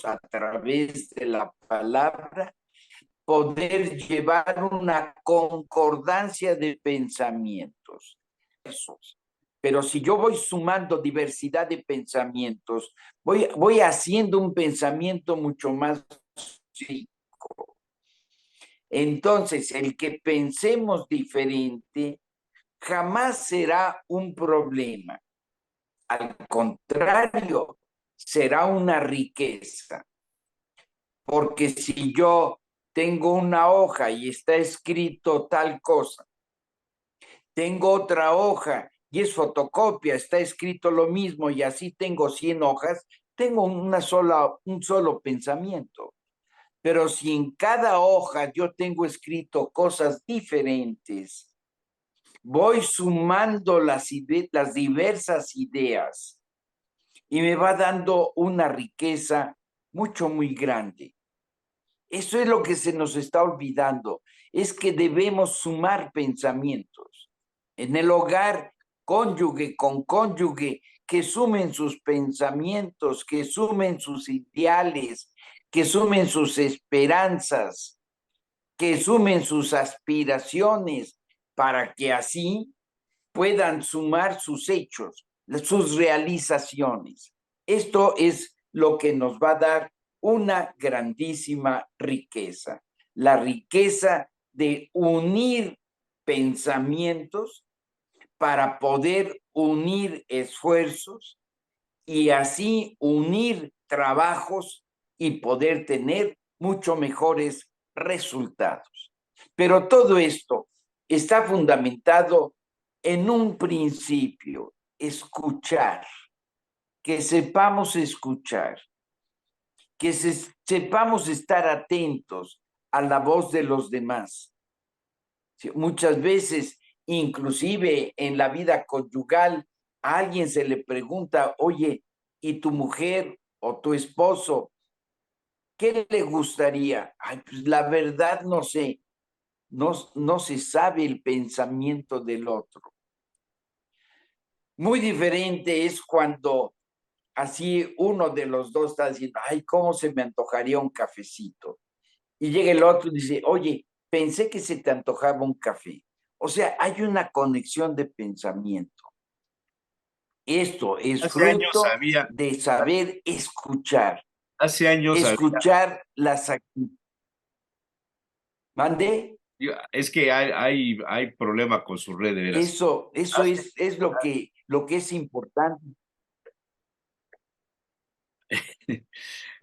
a través de la palabra, poder llevar una concordancia de pensamientos. Pero si yo voy sumando diversidad de pensamientos, voy haciendo un pensamiento mucho más chico. Entonces, el que pensemos diferente jamás será un problema. Al contrario, será una riqueza. Porque si yo tengo una hoja y está escrito tal cosa, tengo otra hoja y es fotocopia, está escrito lo mismo y así tengo 100 hojas, tengo un solo pensamiento. Pero si en cada hoja yo tengo escrito cosas diferentes, voy sumando las diversas ideas y me va dando una riqueza muy grande. Eso es lo que se nos está olvidando, es que debemos sumar pensamientos. En el hogar, cónyuge con cónyuge, que sumen sus pensamientos, que sumen sus ideales, que sumen sus esperanzas, que sumen sus aspiraciones, para que así puedan sumar sus hechos, sus realizaciones. Esto es lo que nos va a dar una grandísima riqueza, la riqueza de unir pensamientos para poder unir esfuerzos y así unir trabajos y poder tener mucho mejores resultados. Pero todo esto está fundamentado en un principio, escuchar, que sepamos escuchar, que sepamos estar atentos a la voz de los demás. Muchas veces, inclusive en la vida conyugal, a alguien se le pregunta, oye, ¿y tu mujer o tu esposo, qué le gustaría? Ay, pues la verdad no sé, no se sabe el pensamiento del otro. Muy diferente es cuando así uno de los dos está diciendo, ay, ¿cómo se me antojaría un cafecito? Y llega el otro y dice, oye, pensé que se te antojaba un café. O sea, hay una conexión de pensamiento. Esto es Hace años fruto había, de saber escuchar. hace años había, Escuchar las actitudes. ¿Mande? es que hay problema con su red, de veras. Eso es lo que es importante.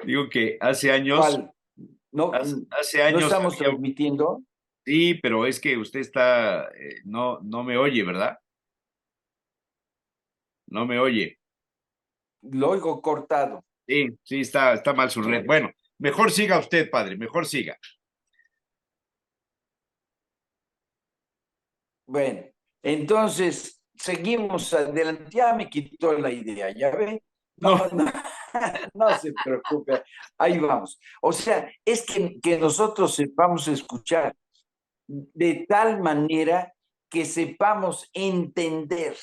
Digo que hace años, ¿Cuál? No, hace no años estamos había, transmitiendo. sí, pero es que usted está, no me oye, ¿verdad? No me oye. Lo oigo cortado. Sí, sí, está mal su red. Bueno, mejor siga usted, padre, mejor siga. Bueno, entonces seguimos adelante. Ya me quitó la idea, ¿ya ve? No, No, no se preocupe, ahí vamos. O sea, es que nosotros sepamos escuchar de tal manera que sepamos entender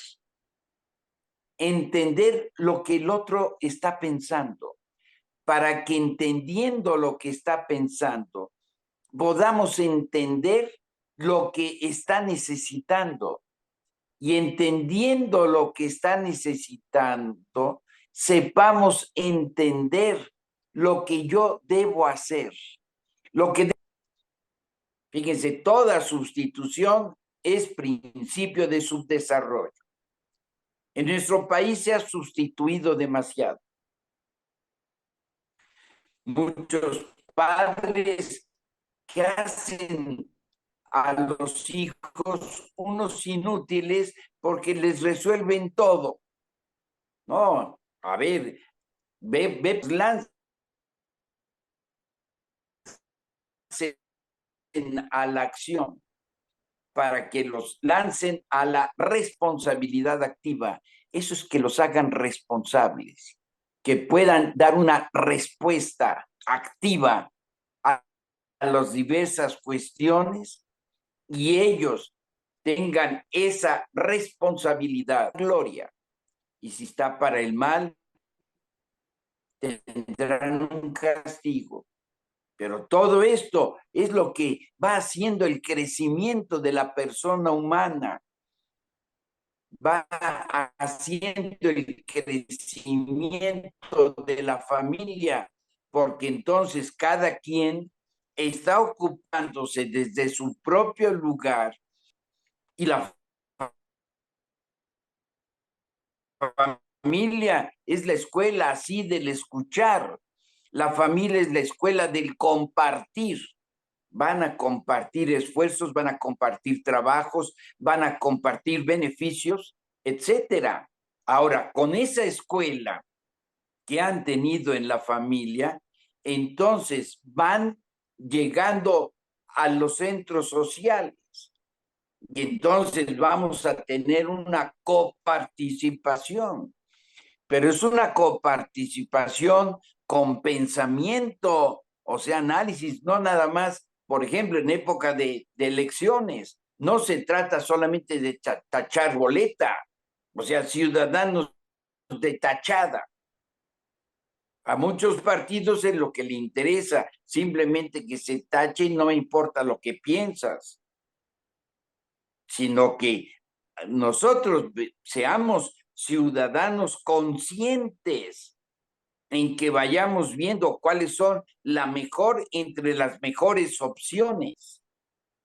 lo que el otro está pensando, para que entendiendo lo que está pensando, podamos entender lo que está necesitando. y entendiendo lo que está necesitando, sepamos entender lo que yo debo hacer. Fíjense, toda sustitución es principio de subdesarrollo. En nuestro país se ha sustituido demasiado. Muchos padres que hacen a los hijos unos inútiles porque les resuelven todo. No, a ver, lancen a la acción para que los lancen a la responsabilidad activa. Eso es que los hagan responsables, que puedan dar una respuesta activa a las diversas cuestiones y ellos tengan esa responsabilidad, gloria. Y si está para el mal, tendrán un castigo. Pero todo esto es lo que va haciendo el crecimiento de la persona humana, va haciendo el crecimiento de la familia, porque entonces cada quien está ocupándose desde su propio lugar y la familia es la escuela así del escuchar. La familia es la escuela del compartir. Van a compartir esfuerzos, van a compartir trabajos, van a compartir beneficios, etcétera. Ahora, con esa escuela que han tenido en la familia, entonces van llegando a los centros sociales. Y entonces vamos a tener una coparticipación, pero es una coparticipación con pensamiento, o sea, análisis, no nada más, por ejemplo, en época de elecciones, no se trata solamente de tachar boleta, o sea, ciudadanos de tachada. A muchos partidos es lo que le interesa, simplemente que se tache y no me importa lo que piensas, sino que nosotros seamos ciudadanos conscientes en que vayamos viendo cuáles son la mejor entre las mejores opciones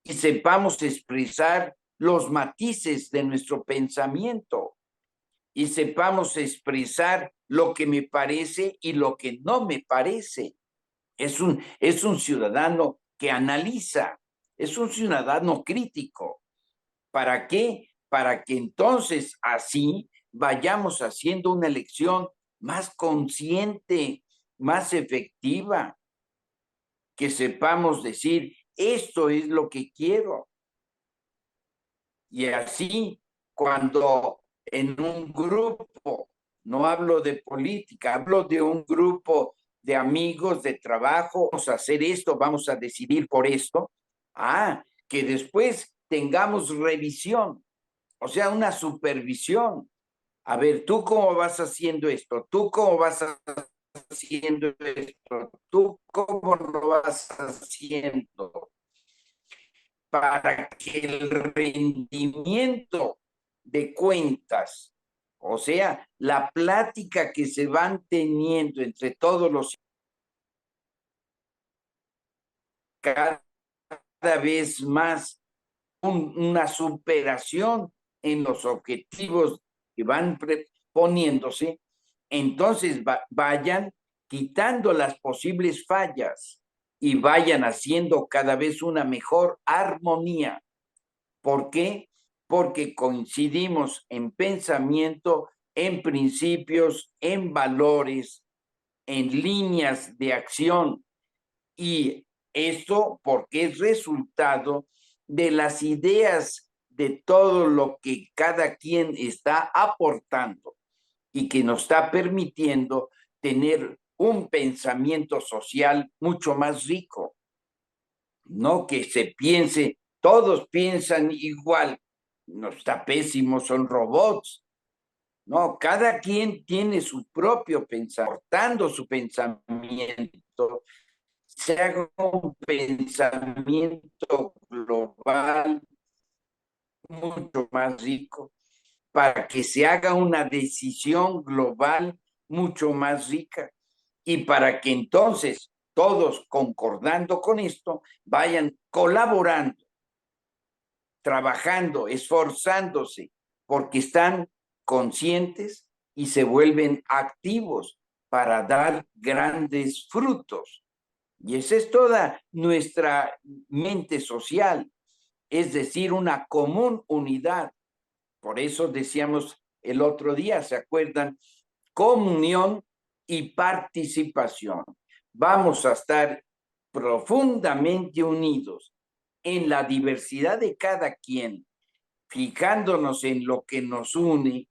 y sepamos expresar los matices de nuestro pensamiento y sepamos expresar lo que me parece y lo que no me parece. Es un ciudadano que analiza, es un ciudadano crítico. ¿Para qué? Para que entonces así vayamos haciendo una elección más consciente, más efectiva, que sepamos decir, esto es lo que quiero. Y así, cuando en un grupo, no hablo de política, hablo de un grupo de amigos, de trabajo, vamos a hacer esto, vamos a decidir por esto, que después tengamos revisión, o sea, una supervisión. A ver, ¿tú cómo vas haciendo esto? ¿Tú cómo vas haciendo esto? ¿Tú cómo lo vas haciendo? Para que el rendimiento de cuentas, o sea, la plática que se van teniendo entre todos los cada vez más una superación en los objetivos que van poniéndose, entonces vayan quitando las posibles fallas y vayan haciendo cada vez una mejor armonía. ¿Por qué? Porque coincidimos en pensamiento, en principios, en valores, en líneas de acción. Y esto porque es resultado de las ideas de todo lo que cada quien está aportando y que nos está permitiendo tener un pensamiento social mucho más rico. No que se piense, todos piensan igual, no está pésimo, son robots. No, cada quien tiene su propio pensamiento, aportando su pensamiento, se haga un pensamiento global mucho más rico para que se haga una decisión global mucho más rica y para que entonces todos concordando con esto vayan colaborando, trabajando, esforzándose, porque están conscientes y se vuelven activos para dar grandes frutos. Y esa es toda nuestra mente social, es decir, una común unidad. Por eso decíamos el otro día, ¿se acuerdan? Comunión y participación. Vamos a estar profundamente unidos en la diversidad de cada quien, fijándonos en lo que nos une,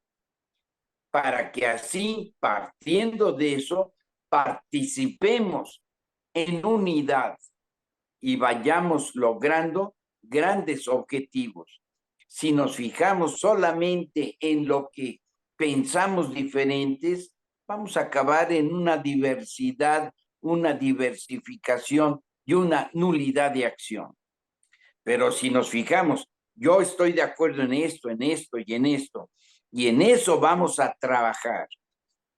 para que así, partiendo de eso, participemos en unidad y vayamos logrando grandes objetivos. Si nos fijamos solamente en lo que pensamos diferentes, vamos a acabar en una diversidad, una diversificación y una nulidad de acción. Pero si nos fijamos, yo estoy de acuerdo en esto y en esto, y en eso vamos a trabajar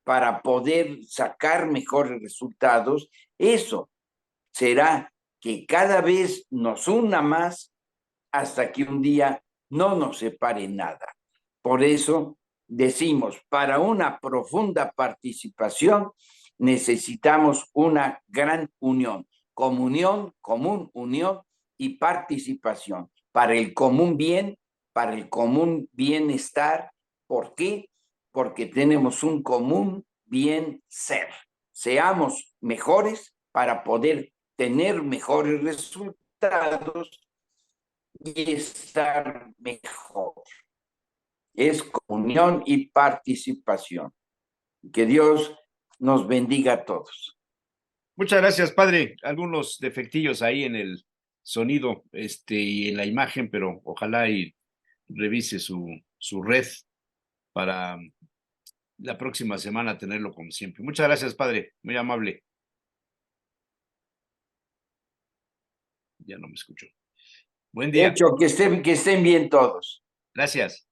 para poder sacar mejores resultados, eso será que cada vez nos una más hasta que un día no nos separe nada. Por eso decimos, para una profunda participación necesitamos una gran unión, comunión, común unión y participación para el común bien, para el común bienestar. ¿Por qué? Porque tenemos un común bien ser. Seamos mejores para poder tener mejores resultados y estar mejor. Es comunión y participación. Que Dios nos bendiga a todos. Muchas gracias, padre. Algunos defectillos ahí en el sonido, y en la imagen, pero ojalá y revise su red para la próxima semana tenerlo como siempre. Muchas gracias, padre. Muy amable. Ya no me escucho. Buen día. Hecho, que estén bien todos. Gracias.